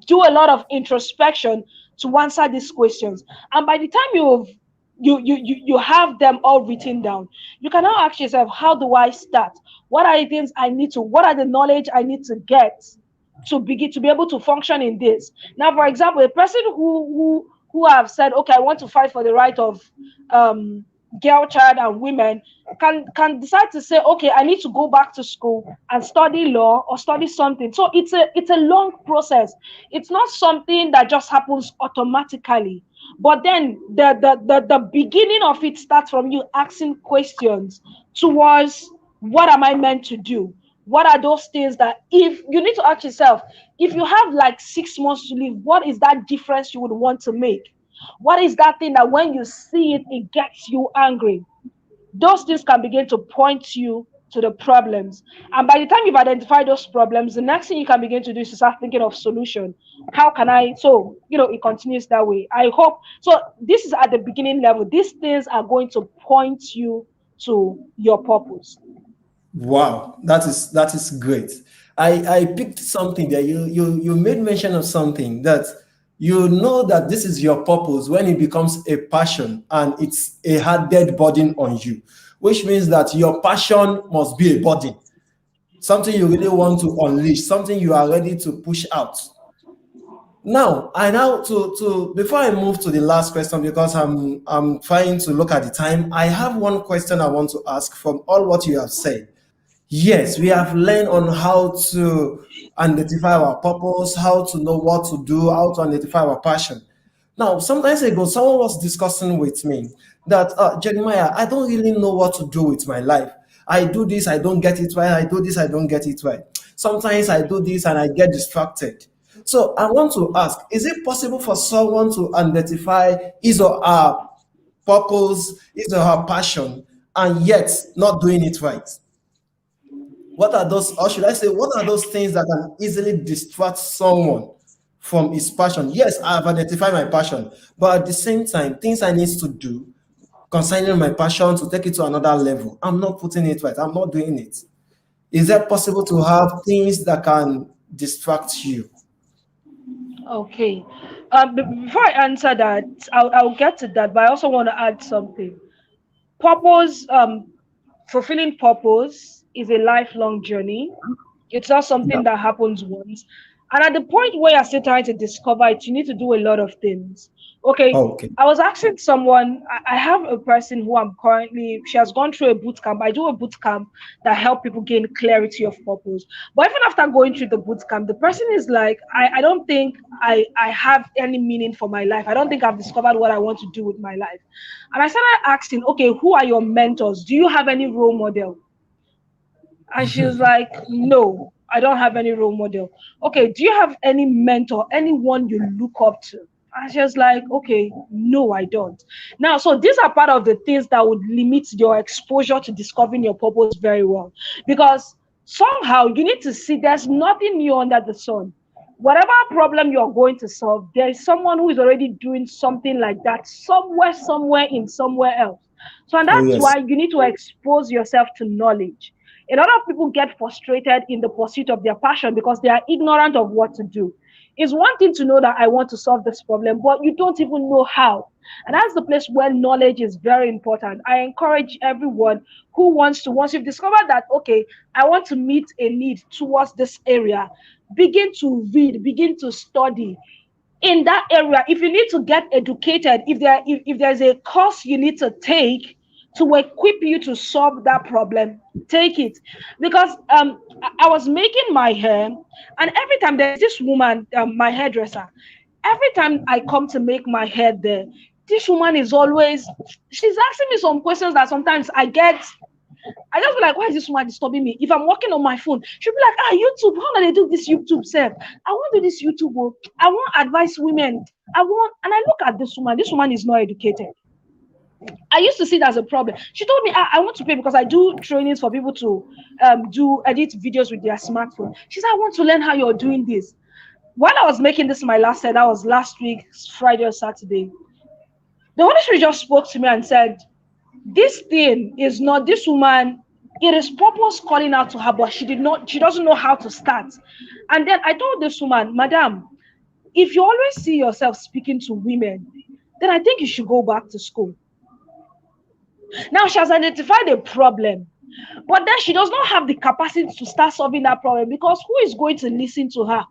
do a lot of introspection to answer these questions. And by the time you have them all written down, you can now ask yourself, how do I start? What are the things I need to, what are the knowledge I need to get to begin to be able to function in this? Now, for example, a person who have said, okay, I want to fight for the right of girl child and women, can decide to say, okay, I need to go back to school and study law or study something. So it's a long process. It's not something that just happens automatically. But then the beginning of it starts from you asking questions towards, what am I meant to do? What are those things that, if you need to ask yourself, if you have like 6 months to live, what is that difference you would want to make? What is that thing that when you see it, it gets you angry? Those things can begin to point you to the problems. And by the time you've identified those problems, the next thing you can begin to do is to start thinking of solution. How can I? So, it continues that way. I hope. So this is at the beginning level. These things are going to point you to your purpose. Wow, that is great. I picked something there. You made mention of something that you know that this is your purpose when it becomes a passion and it's a hard dead burden on you, which means that your passion must be a burden, something you really want to unleash, something you are ready to push out. Now, to before I move to the last question, because I'm trying to look at the time, I have one question I want to ask from all what you have said. Yes, we have learned on how to identify our purpose, how to know what to do, how to identify our passion. Now, sometimes ago, someone was discussing with me that, Jeremiah, I don't really know what to do with my life. I do this, I don't get it right. I do this, I don't get it right. Sometimes I do this and I get distracted. So I want to ask, is it possible for someone to identify his or her purpose, his or her passion, and yet not doing it right? What are those, or should I say, what are those things that can easily distract someone from his passion? Yes, I've identified my passion, but at the same time, things I need to do concerning my passion to take it to another level, I'm not putting it right. I'm not doing it. Is it possible to have things that can distract you? Okay. Before I answer that, I'll get to that, but I also want to add something. Purpose, fulfilling purpose is a lifelong journey. It's not Yeah. something that happens once. And at the point where you're still trying to discover it, you need to do a lot of things. Okay. Okay. I was asking someone, I have a person who I'm currently, she has gone through a boot camp. I do a boot camp that help people gain clarity of purpose. But even after going through the boot camp, the person is like, I don't think I have any meaning for my life. I don't think I've discovered what I want to do with my life. And I started asking, okay, who are your mentors? Do you have any role model? And she was like, no, I don't have any role model. Okay, do you have any mentor, anyone you look up to? And she was like, okay, no, I don't. Now, so these are part of the things that would limit your exposure to discovering your purpose very well. Because somehow you need to see there's nothing new under the sun. Whatever problem you're going to solve, there is someone who is already doing something like that somewhere in somewhere else. So, and Oh that's yes. why you need to expose yourself to knowledge. A lot of people get frustrated in the pursuit of their passion because they are ignorant of what to do. It's one thing to know that I want to solve this problem, but you don't even know how. And that's the place where knowledge is very important. I encourage everyone who wants to, once you've discovered that, okay, I want to meet a need towards this area, begin to read, begin to study in that area. If you need to get educated, if there's a course you need to take to equip you to solve that problem, take it. Because I was making my hair, and every time there's this woman, my hairdresser, every time I come to make my hair there, this woman is always, she's asking me some questions that sometimes I just be like, why is this woman disturbing me? If I'm working on my phone, she'll be like, YouTube, how do they do this YouTube self? I want to do this YouTube. Oh. I want advice women. And I look at this woman. This woman is not educated. I used to see it as a problem. She told me, I want to pay because I do trainings for people to do edit videos with their smartphone. She said, I want to learn how you're doing this. While I was making this my last set, that was last week, Friday or Saturday, the Holy Spirit just spoke to me and said, this thing is not this woman, it is purpose calling out to her, but she doesn't know how to start. And then I told this woman, Madam, if you always see yourself speaking to women, then I think you should go back to school. Now she has identified a problem, but then she does not have the capacity to start solving that problem, because who is going to listen to her?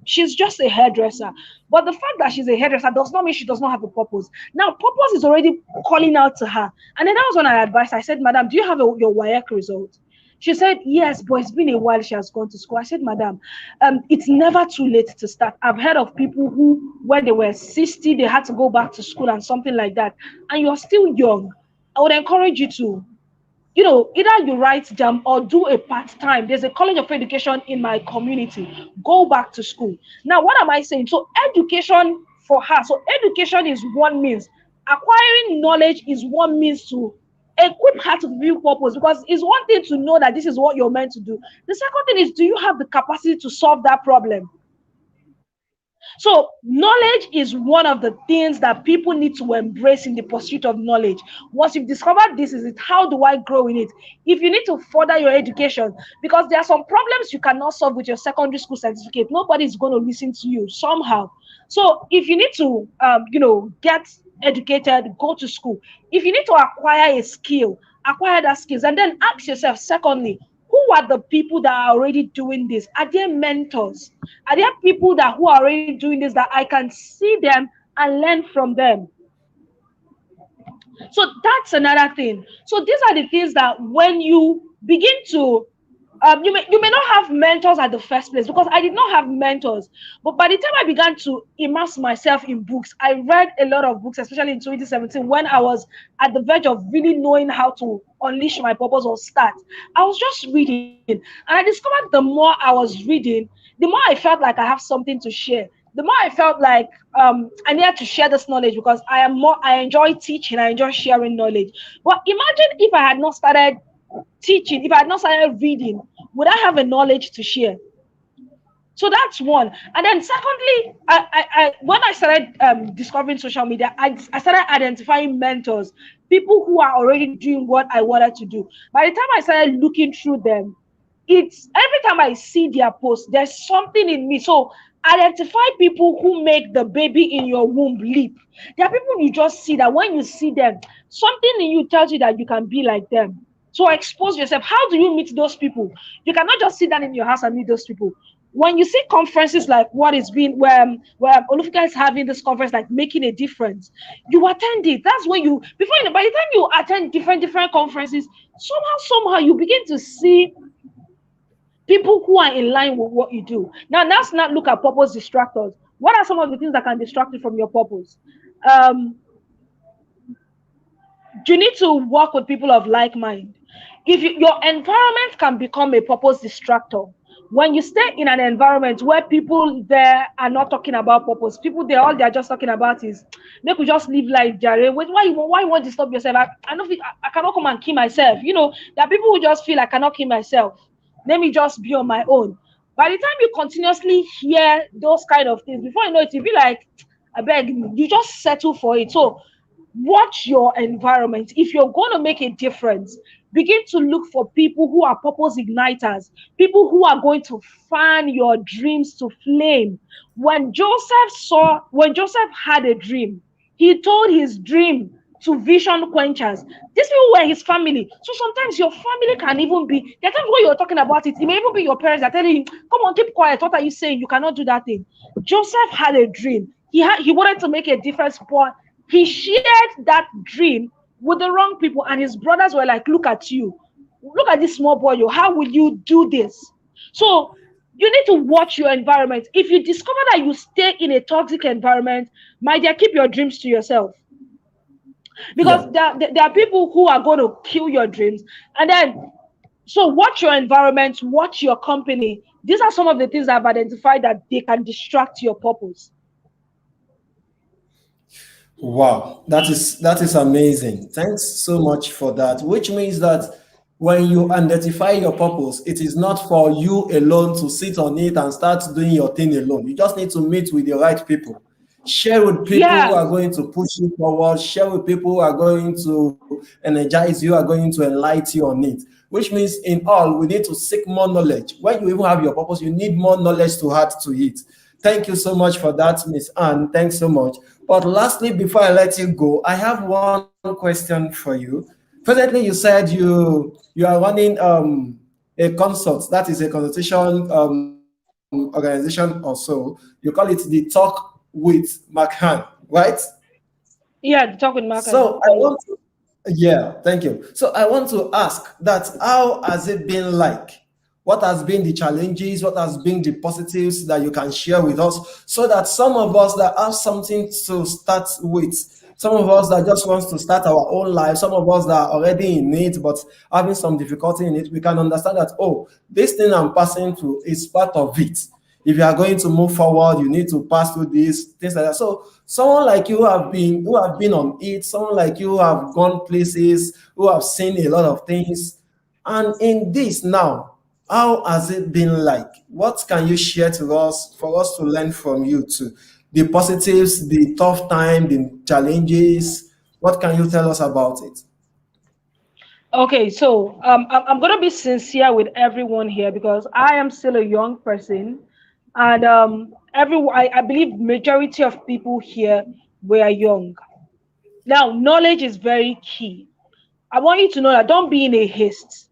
She's just a hairdresser. But the fact that she's a hairdresser does not mean she does not have a purpose. Now purpose is already calling out to her. And then that was when I advised. I said, Madam, do you have your WAEC result? She said, yes, but it's been a while she has gone to school. I said, Madam, it's never too late to start. I've heard of people who, when they were 60, they had to go back to school and something like that. And you're still young. I would encourage you to, either you write them or do a part-time. There's a college of education in my community. Go back to school. Now, what am I saying? So education for her. So education is one means. Acquiring knowledge is one means to equip her to fulfill purpose, because it's one thing to know that this is what you're meant to do. The second thing is, do you have the capacity to solve that problem? So knowledge is one of the things that people need to embrace in the pursuit of knowledge. Once you've discovered this, is it, how do I grow in it? If you need to further your education, because there are some problems you cannot solve with your secondary school certificate, nobody's going to listen to you somehow. So if you need to, get educated, go to school. If you need to acquire a skill, acquire that skills, and then ask yourself, secondly, who are the people that are already doing this? Are there mentors? Are there people who are already doing this that I can see them and learn from them? So that's another thing. So these are the things that when you begin to, you may not have mentors at the first place, because I did not have mentors. But by the time I began to immerse myself in books, I read a lot of books, especially in 2017, when I was at the verge of really knowing how to unleash my purpose or start. I was just reading, and I discovered the more I was reading, the more I felt like I have something to share. The more I felt like I needed to share this knowledge, because I enjoy teaching, I enjoy sharing knowledge. But imagine if I had not started teaching, if I had not started reading, would I have a knowledge to share? So that's one. And then secondly, I when I started discovering social media, I started identifying mentors, people who are already doing what I wanted to do. By the time I started looking through them, it's every time I see their posts, there's something in me. So identify people who make the baby in your womb leap. There are people you just see that when you see them, something in you tells you that you can be like them. to expose yourself. How do you meet those people? You cannot just sit down in your house and meet those people. When you see conferences like what is being where Olufika is having this conference, like making a difference, you attend it. That's when you by the time you attend different conferences, somehow you begin to see people who are in line with what you do. Now let's not look at purpose distractors. What are some of the things that can distract you from your purpose? You need to work with people of like mind. Your environment can become a purpose distractor. When you stay in an environment where people there are not talking about purpose, people there, all they're just talking about is they could just live life, Jare. Why you want to stop yourself? I don't feel, I cannot come and kill myself. There are people who just feel I cannot kill myself. Let me just be on my own. By the time you continuously hear those kind of things, before you know it, you'll be like, I beg, you just settle for it. So watch your environment. If you're going to make a difference, begin to look for people who are purpose igniters, people who are going to fan your dreams to flame. When Joseph had a dream, he told his dream to vision quenchers. These people were his family. So sometimes your family can even be, there are times when you're talking about it, it may even be your parents that are telling you, come on, keep quiet. What are you saying? You cannot do that thing. Joseph had a dream. He wanted to make a difference, but he shared that dream with the wrong people, and his brothers were like, look at you. Look at this small boy. How will you do this? So you need to watch your environment. If you discover that you stay in a toxic environment, my dear, keep your dreams to yourself. Because there are people who are going to kill your dreams. And then, so watch your environment, watch your company. These are some of the things I've identified that they can distract your purpose. Wow, that is amazing. Thanks so much for that. Which means that when you identify your purpose, it is not for you alone to sit on it and start doing your thing alone. You just need to meet with the right people. Share with people who are going to push you forward. Share with people who are going to energize you, are going to enlighten you on it. Which means in all, we need to seek more knowledge. When you even have your purpose, you need more knowledge to add to it. Thank you so much for that, Miss Anne. Thanks so much. But lastly, before I let you go, I have one question for you. Presently, you said you are running a consult, that is a consultation organization or so. You call it the Talk with McCann, right? Yeah, the Talk with McCann. So I want to, yeah, thank you. So I want to ask that how has it been like? What has been the challenges? What has been the positives that you can share with us so that some of us that have something to start with, some of us that just wants to start our own life, some of us that are already in it but having some difficulty in it, we can understand that, oh, this thing I'm passing through is part of it. If you are going to move forward, you need to pass through these things like that. So someone like you who have been on it, someone like you who have gone places, who have seen a lot of things, and in this now, how has it been like? What can you share to us for us to learn from you too? The positives, the tough time, the challenges. What can you tell us about it? Okay, so I'm going to be sincere with everyone here because I am still a young person, and I believe majority of people here were young. Now, knowledge is very key. I want you to know that don't be in a haste.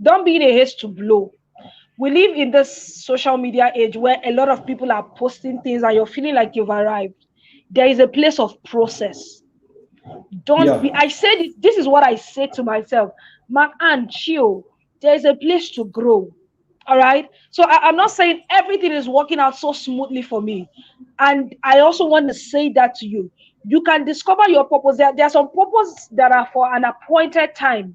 Don't be in a haste to blow. We live in this social media age where a lot of people are posting things and you're feeling like you've arrived. There is a place of process. Don't be, I said it, this is what I say to myself. Mark and chill. There is a place to grow. All right. So I'm not saying everything is working out so smoothly for me. And I also want to say that to you. You can discover your purpose. There are some purposes that are for an appointed time,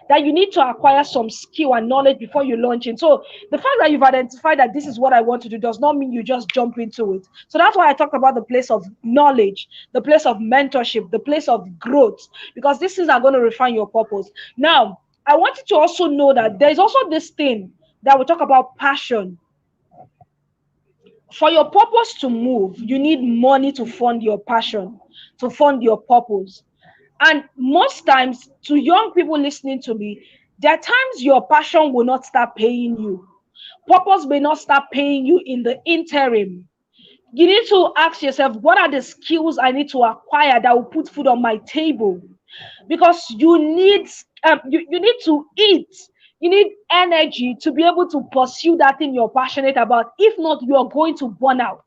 that you need to acquire some skill and knowledge before you launch it. So the fact that you've identified that this is what I want to do does not mean you just jump into it. So that's why I talked about the place of knowledge, the place of mentorship, the place of growth, because these things are going to refine your purpose. Now, I want you to also know that there's also this thing that we talk about, passion. For your purpose to move, you need money to fund your passion, to fund your purpose. And most times, to young people listening to me, there are times your passion will not start paying you. Purpose may not start paying you in the interim. You need to ask yourself, what are the skills I need to acquire that will put food on my table? Because you need You need to eat. You need energy to be able to pursue that thing you're passionate about. If not, you are going to burn out.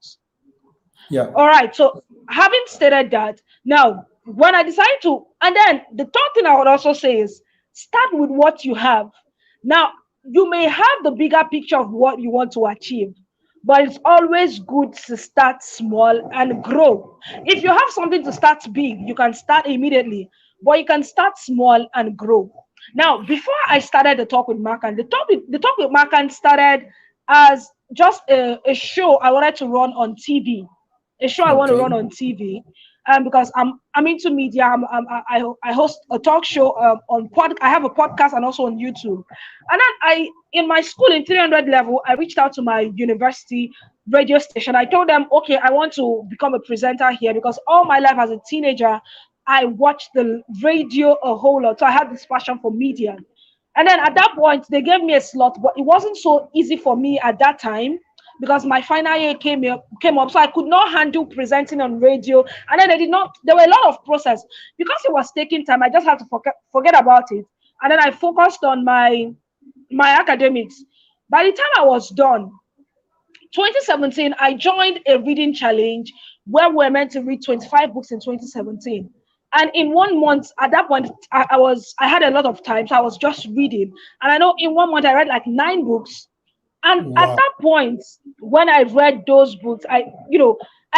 Yeah. All right. So having stated that, now when I decide to, and then the third thing I would also say is start with what you have. Now you may have the bigger picture of what you want to achieve, but it's always good to start small and grow. If you have something to start big, you can start immediately, but you can start small and grow. Now, before I started the talk with Markan, the talk with Markan started as just a show I wanted to run on TV, a show I want to Okay. run on TV, because I'm into media. I host a talk show on pod. I have a podcast and also on YouTube. And then I in my school in 300 level, I reached out to my university radio station. I told them, okay, I want to become a presenter here because all my life as a teenager, I watched the radio a whole lot. So I had this passion for media. And then at that point, they gave me a slot, but it wasn't so easy for me at that time because my final year came up, so I could not handle presenting on radio. And then they did not. There were a lot of process because it was taking time. I just had to forget about it, and then I focused on my academics. By the time I was done, 2017, I joined a reading challenge where we were meant to read 25 books in 2017. And in 1 month, at that point, I had a lot of time, so I was just reading. And I know in 1 month I read like 9 books. And at Wow. that point, when I read those books, I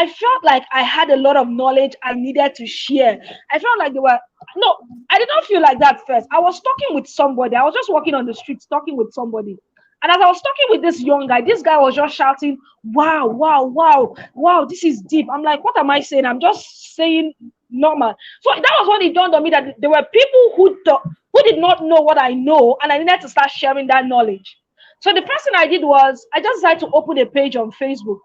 felt like I had a lot of knowledge I needed to share. I felt like they were no, I did not feel like that first. I was talking with somebody. I was just walking on the streets talking with somebody. And as I was talking with this guy was just shouting, wow, wow, wow, wow, this is deep. I'm like, what am I saying? I'm just saying normal. So that was when it dawned on me that there were people who did not know what I know, and I needed to start sharing that knowledge. So the first thing I did was I just decided to open a page on Facebook.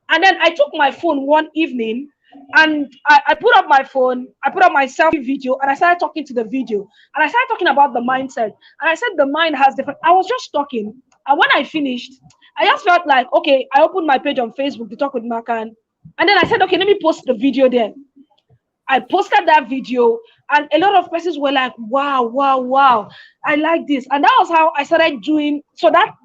And then I took my phone one evening and I put up my phone, I put up my selfie video, and I started talking to the video. And I started talking about the mindset. And I said the mind has different. I was just talking. And when I finished, I just felt like, okay, I opened my page on Facebook to talk with Makan. And then I said, okay, let me post the video there. I posted that video, and a lot of persons were like, "Wow, wow, wow! I like this," and that was how I started doing. So that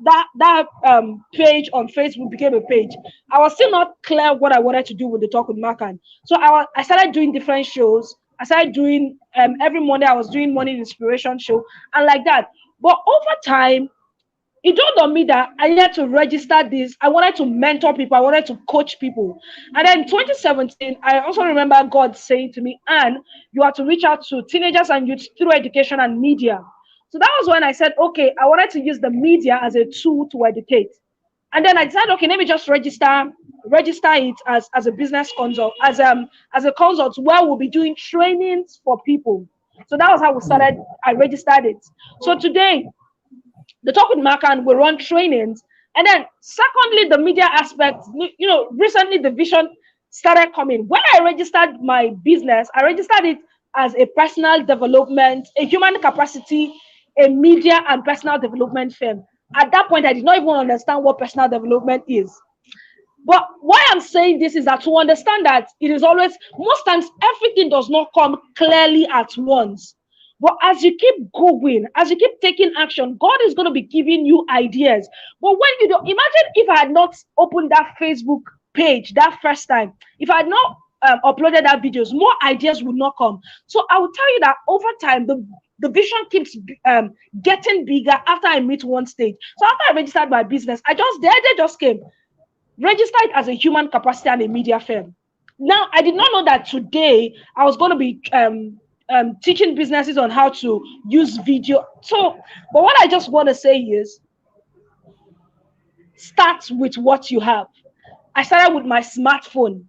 page on Facebook became a page. I was still not clear what I wanted to do with the talk with Markan, so I started doing different shows. I started doing every Monday. I was doing morning inspiration show, and like that. But over time, it dawned on me that I needed to register this. I wanted to mentor people. I wanted to coach people. And then in 2017, I also remember God saying to me, Anne, you have to reach out to teenagers and youth through education and media. So that was when I said, okay, I wanted to use the media as a tool to educate. And then I decided, okay, let me just register it as a business consult, as a consult where we'll be doing trainings for people. So that was how we started. I registered it. So today, the talk with Markan, we run trainings. And then secondly, the media aspect, recently the vision started coming. When I registered my business, I registered it as a personal development, a human capacity, a media and personal development firm. At that point, I did not even understand what personal development is. But why I'm saying this is that to understand that it is always, most times, everything does not come clearly at once. But as you keep going, as you keep taking action, God is going to be giving you ideas. But when you don't, imagine if I had not opened that Facebook page that first time, if I had not uploaded that videos, more ideas would not come. So I will tell you that over time, the vision keeps getting bigger after I meet one stage. So after I registered my business, the idea just came. Registered as a human capacity and a media firm. Now, I did not know that today I was going to be teaching businesses on how to use video. So, but what I just want to say is start with what you have. I started with my smartphone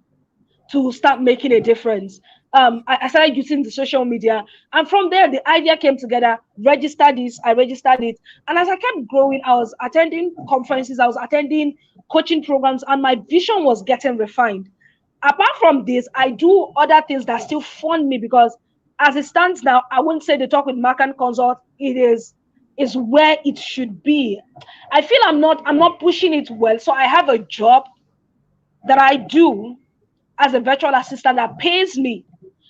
to start making a difference. I started using the social media, and from there, the idea came together. I registered it, and as I kept growing, I was attending conferences, I was attending coaching programs, and my vision was getting refined. Apart from this, I do other things that still fund me because, as it stands now, I wouldn't say the talk with Mark and Consult. It is where it should be. I feel I'm not pushing it well, so I have a job that I do as a virtual assistant that pays me.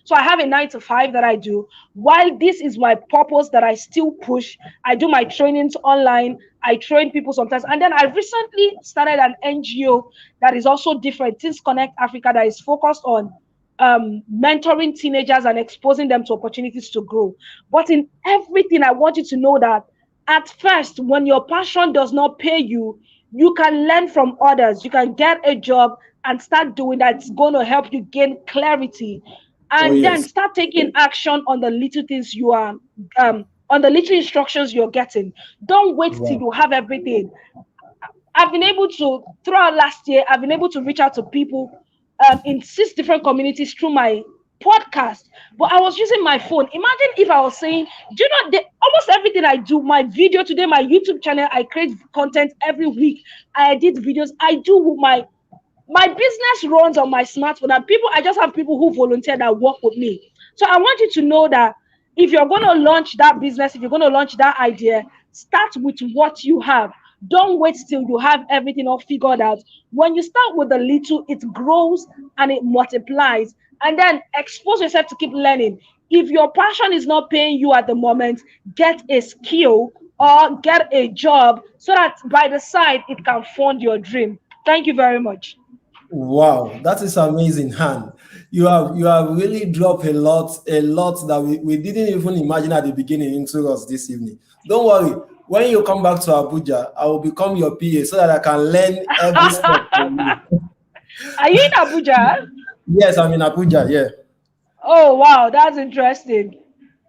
So I have a 9 to 5 that I do. While this is my purpose that I still push, I do my trainings online. I train people sometimes. And then I recently started an NGO that is also different, Teens Connect Africa, that is focused on mentoring teenagers and exposing them to opportunities to grow. But in everything, I want you to know that at first, when your passion does not pay you, you can learn from others. You can get a job and start doing that. It's going to help you gain clarity, Oh and then yes. start taking action on the little things you are on the little instructions you're getting. Don't wait till Wow. you have everything. I've been able to, throughout last year, I've been able to reach out to people in 6 different communities through my podcast. But I was using my phone. Imagine if I was saying, do you know, almost everything I do, my video today, my YouTube channel, I create content every week. I edit videos. I do with my business runs on my smartphone, and people, I just have people who volunteer that work with me. So I want you to know that if you're going to launch that business, if you're going to launch that idea, start with what you have. Don't wait till you have everything all figured out. When you start with a little, it grows and it multiplies. And then expose yourself to keep learning. If your passion is not paying you at the moment, get a skill or get a job so that by the side it can fund your dream. Thank you very much. Wow, that is amazing, Han. You have really dropped a lot that we didn't even imagine at the beginning into us this evening. Don't worry, when you come back to Abuja, I will become your PA so that I can learn every step from you. Are you in Abuja? Yes, I'm in Abuja. Yeah. Oh wow, that's interesting.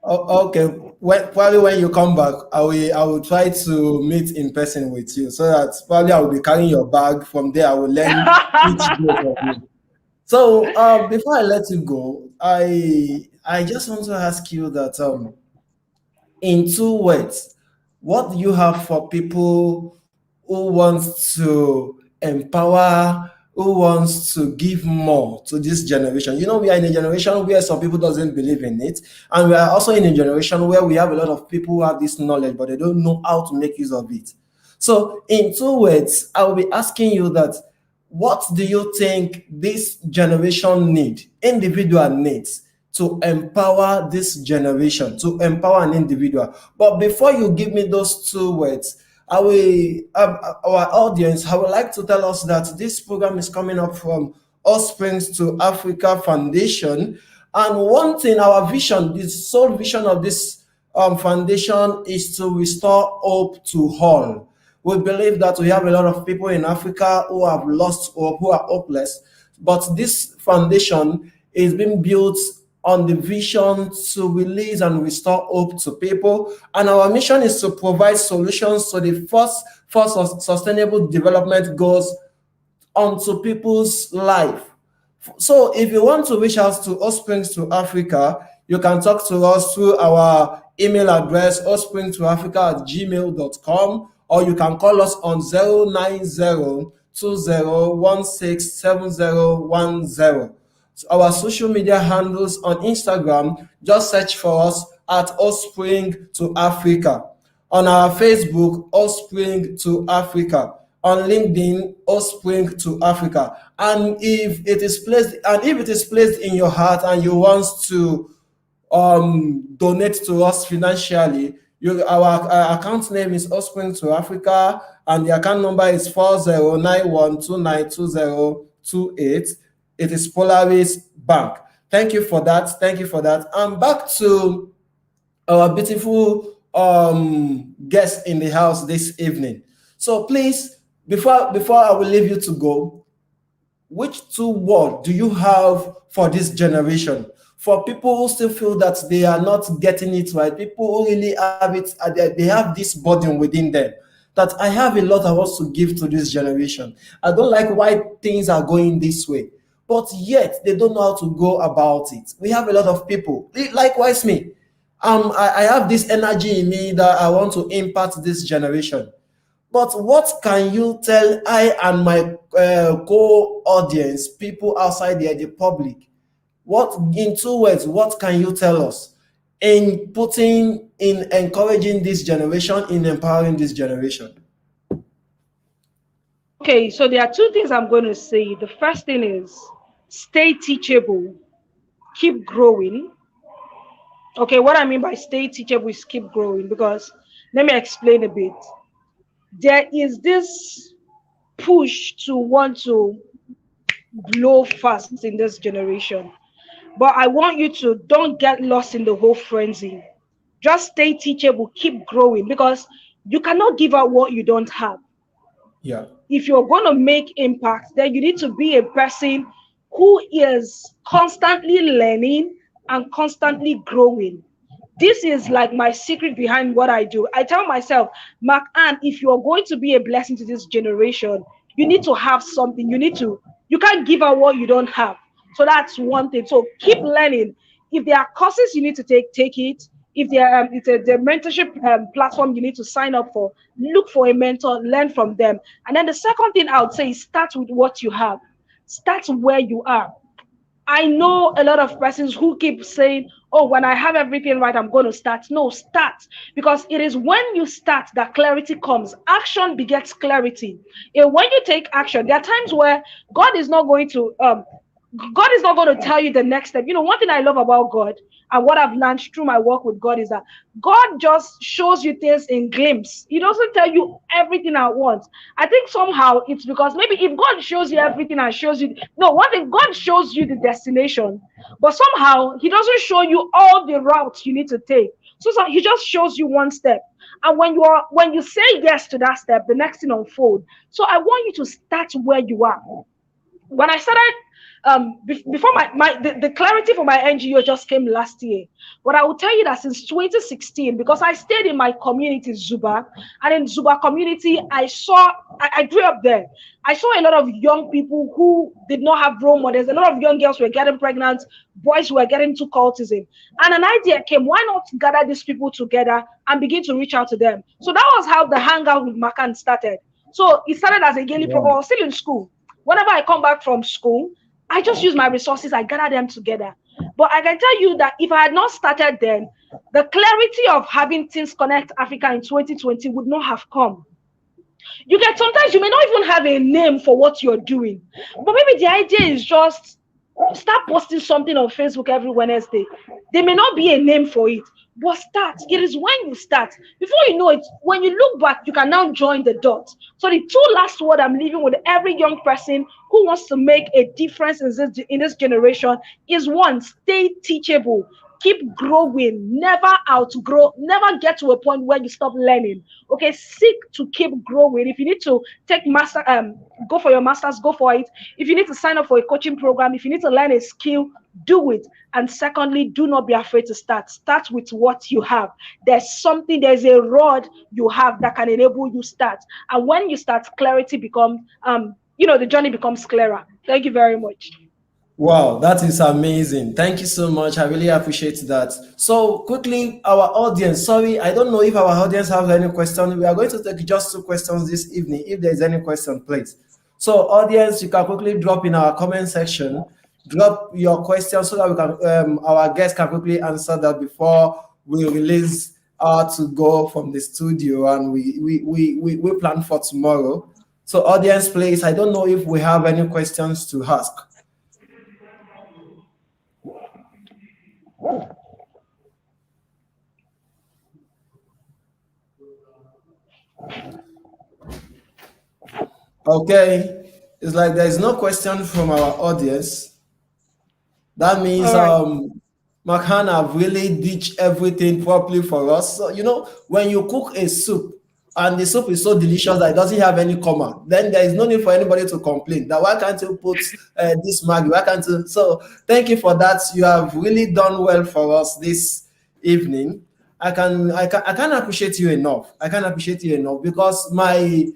Okay. Probably when you come back, I will try to meet in person with you so that probably I will be carrying your bag. From there, I will learn each day from you. So before I let you go, I just want to ask you that in 2 words, what do you have for people who wants to empower, who wants to give more to this generation? You know, we are in a generation where some people doesn't believe in it, and we are also in a generation where we have a lot of people who have this knowledge, but they don't know how to make use of it. So, in 2 words, I will be asking you that what do you think this generation need, individual needs, to empower this generation, to empower an individual? But before you give me those 2 words, I will, our audience, I would like to tell us that this program is coming up from Hopesprings to Africa Foundation. And one thing, our vision, the sole vision of this foundation is to restore hope to all. We believe that we have a lot of people in Africa who have lost hope, who are hopeless. But this foundation is being built on the vision to release and restore hope to people. And our mission is to provide solutions to the first sustainable development goals onto people's life. So if you want to reach out to Hopesprings to Africa, you can talk to us through our email address, hopespringtoafrica@gmail.com, or you can call us on 09020167010. Our social media handles on Instagram, just search for us at Hopespring to Africa. On our Facebook, Hopespring to Africa. On LinkedIn, Hopespring to Africa. And if it is placed in your heart and you want to donate to us financially, our account name is Hopespring to Africa, and the account number is 4091292028. It is Polaris Bank. Thank you for that. Thank you for that. And back to our beautiful guest in the house this evening. So please, before I will leave you to go, which 2 words do you have for this generation? For people who still feel that they are not getting it right, people who really have it, they have this burden within them, that I have a lot I want to give to this generation. I don't like why things are going this way, but yet they don't know how to go about it. We have a lot of people, likewise me. I have this energy in me that I want to impact this generation. But what can you tell I and my co-audience, people outside there, the public? What, in 2 words, what can you tell us in encouraging this generation, in empowering this generation? Okay, so there are 2 things I'm going to say. The first thing is stay teachable. keep growing. Okay, what I mean by stay teachable is keep growing, because let me explain a bit. There is this push to want to blow fast in this generation, but I want you to don't get lost in the whole frenzy. Just stay teachable, keep growing, because you cannot give out what you don't have. Yeah. If you're going to make impact, then you need to be a person who is constantly learning and constantly growing. This is like my secret behind what I do. I tell myself, Mark Ann, if you're going to be a blessing to this generation, you need to have something. You can't give out what you don't have. So that's one thing. So keep learning. If there are courses you need to take it. If there it's a the mentorship platform you need to sign up for, look for a mentor, learn from them. And then the second thing I would say is start with what you have. Start where you are. I know a lot of persons who keep saying, oh, when I have everything right, I'm going to start. No, start. Because it is when you start that clarity comes. Action begets clarity. And when you take action, there are times where God is not going to tell you the next step. You know, one thing I love about God and what I've learned through my work with God is that God just shows you things in glimpse. He doesn't tell you everything at once. I think somehow it's because maybe if God shows you everything and shows you, no, one thing, God shows you the destination, but somehow He doesn't show you all the routes you need to take. So He just shows you one step. And when you say yes to that step, the next thing unfolds. So I want you to start where you are. When I started before the clarity for my NGO just came last year. But I will tell you that since 2016, because I stayed in my community, Zuba, and in Zuba community, I grew up there. I saw a lot of young people who did not have role models. A lot of young girls were getting pregnant, boys were getting into cultism. And an idea came, why not gather these people together and begin to reach out to them? So that was how the hangout with Makan started. So it started as a yearly program. I was still in school. Whenever I come back from school, I just use my resources, I gather them together. But I can tell you that if I had not started then, the clarity of having Things Connect Africa in 2020 would not have come. You get, sometimes you may not even have a name for what you're doing, but maybe the idea is just start posting something on Facebook every Wednesday. There may not be a name for it, but start. It is when you start. Before you know it, when you look back, you can now join the dots. So the two last words I'm leaving with every young person who wants to make a difference in this generation is one, stay teachable. Keep growing, never outgrow, never get to a point where you stop learning. Okay, seek to keep growing. If you need to take master, go for your masters, go for it. If you need to sign up for a coaching program, if you need to learn a skill, do it. And secondly, do not be afraid to start. Start with what you have. There's a rod you have that can enable you start. And when you start, clarity becomes, the journey becomes clearer. Thank you very much. Wow, that is amazing. Thank you so much. I really appreciate that. So quickly, our audience, sorry, I don't know if our audience have any question. We are going to take just 2 questions this evening. If there is any question, please. So audience, you can quickly drop in our comment section, drop your questions so that we can, our guests can quickly answer that before we release to go from the studio and we plan for tomorrow. So audience, please, I don't know if we have any questions to ask. Okay, it's like there's no question from our audience. That means All Makan have really ditched everything properly for us. So when you cook a soup and the soup is so delicious that it doesn't have any comma, then there is no need for anybody to complain that why can't you put this Maggi? Why can't you? So thank you for that. You have really done well for us this evening. I can't appreciate you enough. I can't appreciate you enough because my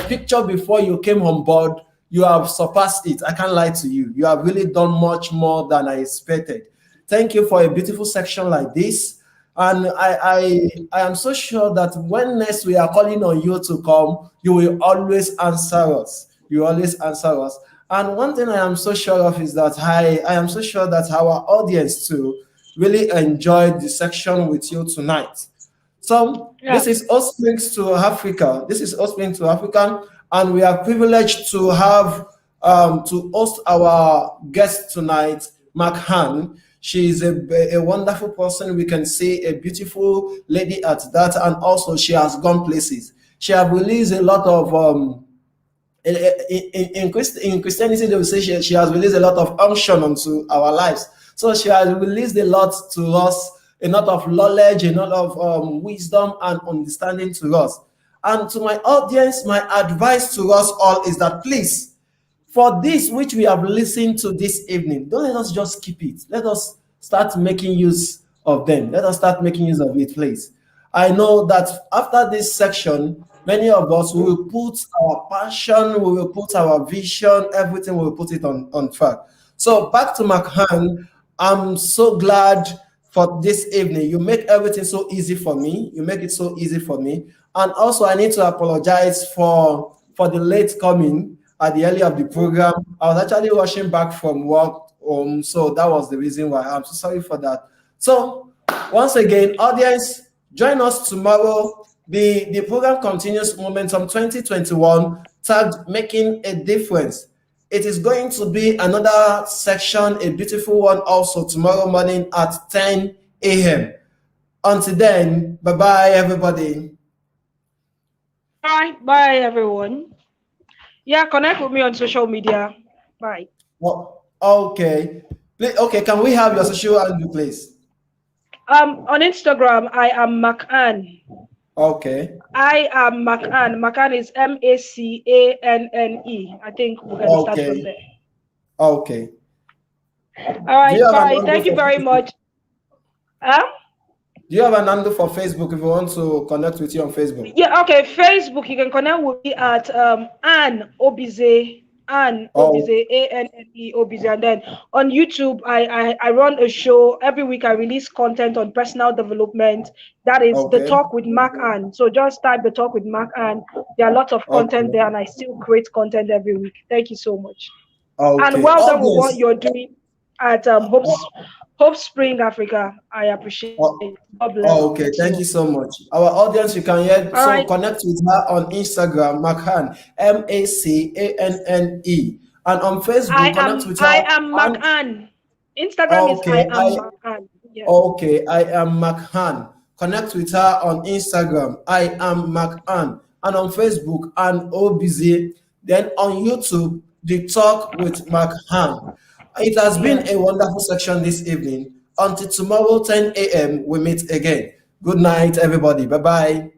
picture before you came on board, you have surpassed it. I can't lie to you. You have really done much more than I expected. Thank you for a beautiful section like this. And I am so sure that when next we are calling on you to come, you will always answer us. You always answer us. And one thing I am so sure of is that I am so sure that our audience too really enjoyed the section with you tonight. So this is Hopespring to Africa. This is Hopespring to Africa, and we are privileged to have to host our guest tonight, Mark Han. She is a wonderful person. We can see a beautiful lady at that, and also she has gone places. She has released a lot of in Christianity, they will say she has released a lot of unction onto our lives. So she has released a lot to us, a lot of knowledge, a lot of wisdom and understanding to us. And to my audience, my advice to us all is that please, for this which we have listened to this evening, don't let us just keep it. Let us start making use of them. Let us start making use of it, please. I know that after this section, many of us will put our passion, we will put our vision, everything, we will put it on track. So back to McHan, I'm so glad for this evening. You make everything so easy for me. You make it so easy for me. And also, I need to apologize for the late coming at the early of the program. I was actually rushing back from work, so that was the reason why. I'm so sorry for that. So, once again, audience, join us tomorrow. The program continues Momentum 2021, tagged Making a Difference. It is going to be another section, a beautiful one, also tomorrow morning at 10 a.m. Until then, bye bye, everybody. Bye, everyone. Yeah, connect with me on social media. Bye. Well, okay. Okay, can we have your social handle, please? On Instagram, I am McAnn. Okay. I am McAnn. McAnn is MACANNE. I think we can start from Okay. there. Okay. All Do you right, have an bye. handle Thank you for very Facebook? much. Huh? Do you have an handle for Facebook if you want to connect with you on Facebook? Yeah, okay. Facebook, you can connect with me at Anne Obize, Anne Oh, Obize, ANNE Obize. And then on YouTube, I run a show every week. I release content on personal development. That is the okay. talk with Mark Ann. So just type the talk with Mark Ann. There are lots of content Okay. there, and I still create content every week. Thank you so much. And Okay. well done with what Audience. you're doing at Hope Spring Africa. I appreciate Oh, it. God bless okay, thank you. you so much. Our audience, you can hear, All so right. connect with her on Instagram, Machan, Macanne, and on Facebook, connect with her. I am And McAnn. Instagram is okay, I am McAnn. Yeah. okay, I am Machan. Connect with her on Instagram, I am Machan, and on Facebook, and OBZ. Then on YouTube, the talk with Machan. It has been a Yes. wonderful section this evening. Until tomorrow, 10 a.m., we meet again. Good night, everybody. Bye bye.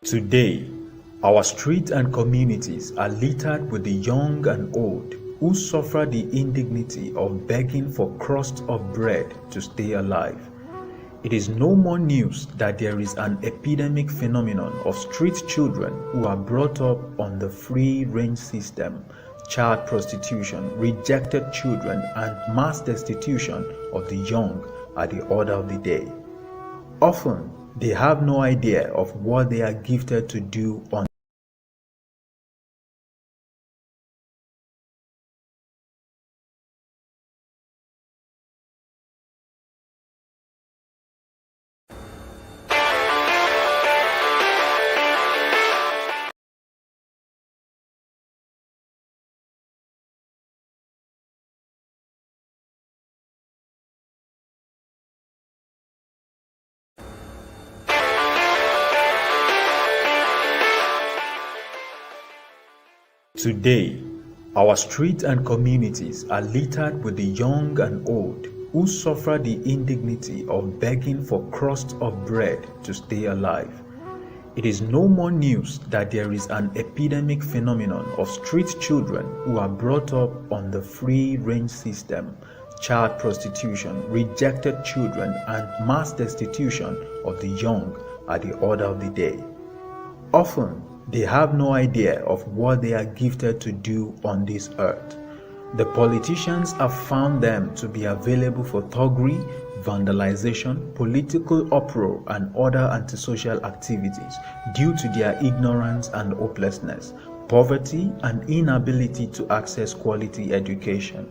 Today, our streets and communities are littered with the young and old who suffer the indignity of begging for crusts of bread to stay alive. It is no more news that there is an epidemic phenomenon of street children who are brought up on the free range system, child prostitution, rejected children, and mass destitution of the young are the order of the day. Often, they have no idea of what they are gifted to do on Today, our streets and communities are littered with the young and old who suffer the indignity of begging for crusts of bread to stay alive. It is no more news that there is an epidemic phenomenon of street children who are brought up on the free-range system, child prostitution, rejected children, and mass destitution of the young are the order of the day. Often, they have no idea of what they are gifted to do on this earth. The politicians have found them to be available for thuggery, vandalization, political uproar, and other antisocial activities due to their ignorance and hopelessness, poverty, and inability to access quality education.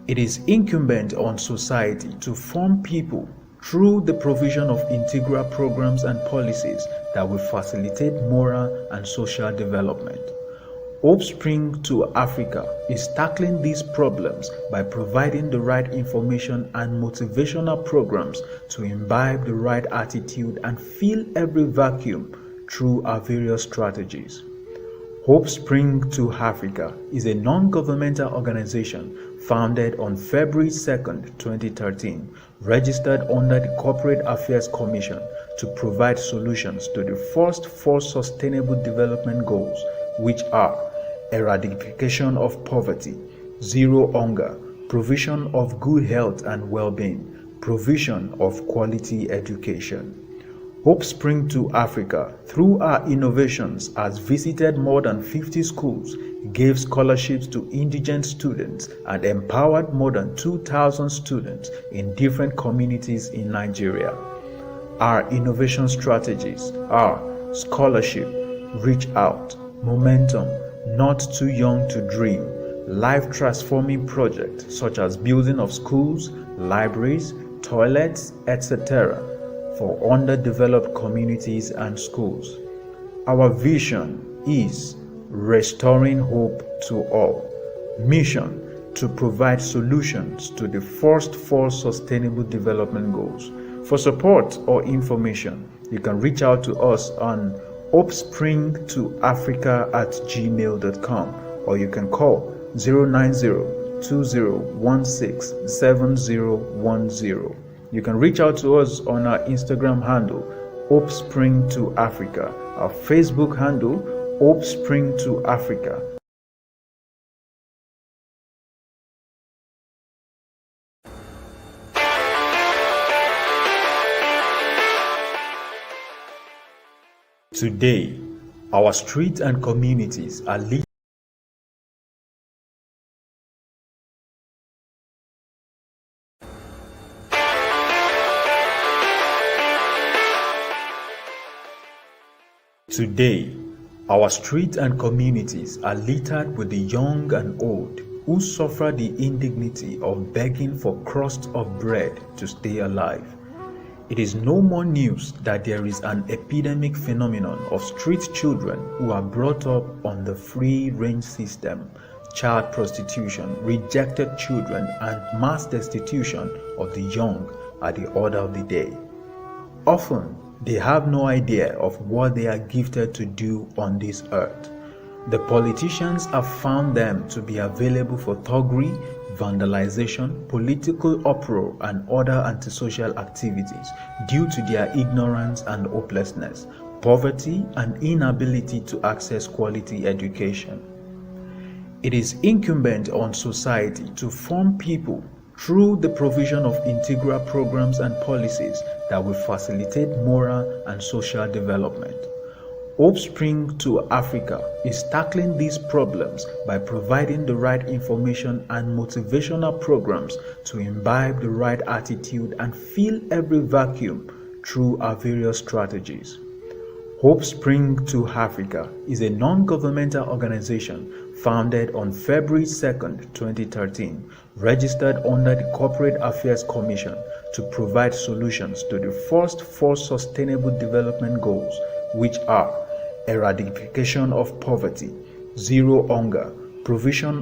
It is incumbent on society to form people through the provision of integral programs and policies that will facilitate moral and social development. Hopespring to Africa is tackling these problems by providing the right information and motivational programs to imbibe the right attitude and fill every vacuum through our various strategies. Hopespring to Africa is a non-governmental organization founded on February 2nd, 2013, registered under the Corporate Affairs Commission to provide solutions to the first four Sustainable Development Goals, which are eradication of poverty, zero hunger, provision of good health and well-being, provision of quality education. Hopespring to Africa, through our innovations, has visited more than 50 schools, gave scholarships to indigent students, and empowered more than 2,000 students in different communities in Nigeria. Our innovation strategies are scholarship, reach out, momentum, not too young to dream, life-transforming projects such as building of schools, libraries, toilets, etc. for underdeveloped communities and schools. Our vision is restoring hope to all. Mission to provide solutions to the first four Sustainable Development Goals. For support or information, you can reach out to us on hopespringtoafrica@gmail.com, or you can call 090-2016-7010. You can reach out to us on our Instagram handle, Hopespring to Africa, our Facebook handle, Hopespring to Africa. Today, our streets and communities are littered. Today, our streets and communities are littered with the young and old who suffer the indignity of begging for crusts of bread to stay alive. It is no more news that there is an epidemic phenomenon of street children who are brought up on the free-range system, child prostitution, rejected children, and mass destitution of the young are the order of the day. Often, they have no idea of what they are gifted to do on this earth. The politicians have found them to be available for thuggery, vandalization, political uproar, and other antisocial activities due to their ignorance and hopelessness, poverty, and inability to access quality education. It is incumbent on society to form people through the provision of integral programs and policies that will facilitate moral and social development. Hopespring to Africa is tackling these problems by providing the right information and motivational programs to imbibe the right attitude and fill every vacuum through our various strategies. Hopespring to Africa is a non-governmental organization founded on February 2nd, 2013, registered under the Corporate Affairs Commission to provide solutions to the first four Sustainable Development Goals, which are eradication of poverty, zero hunger, provision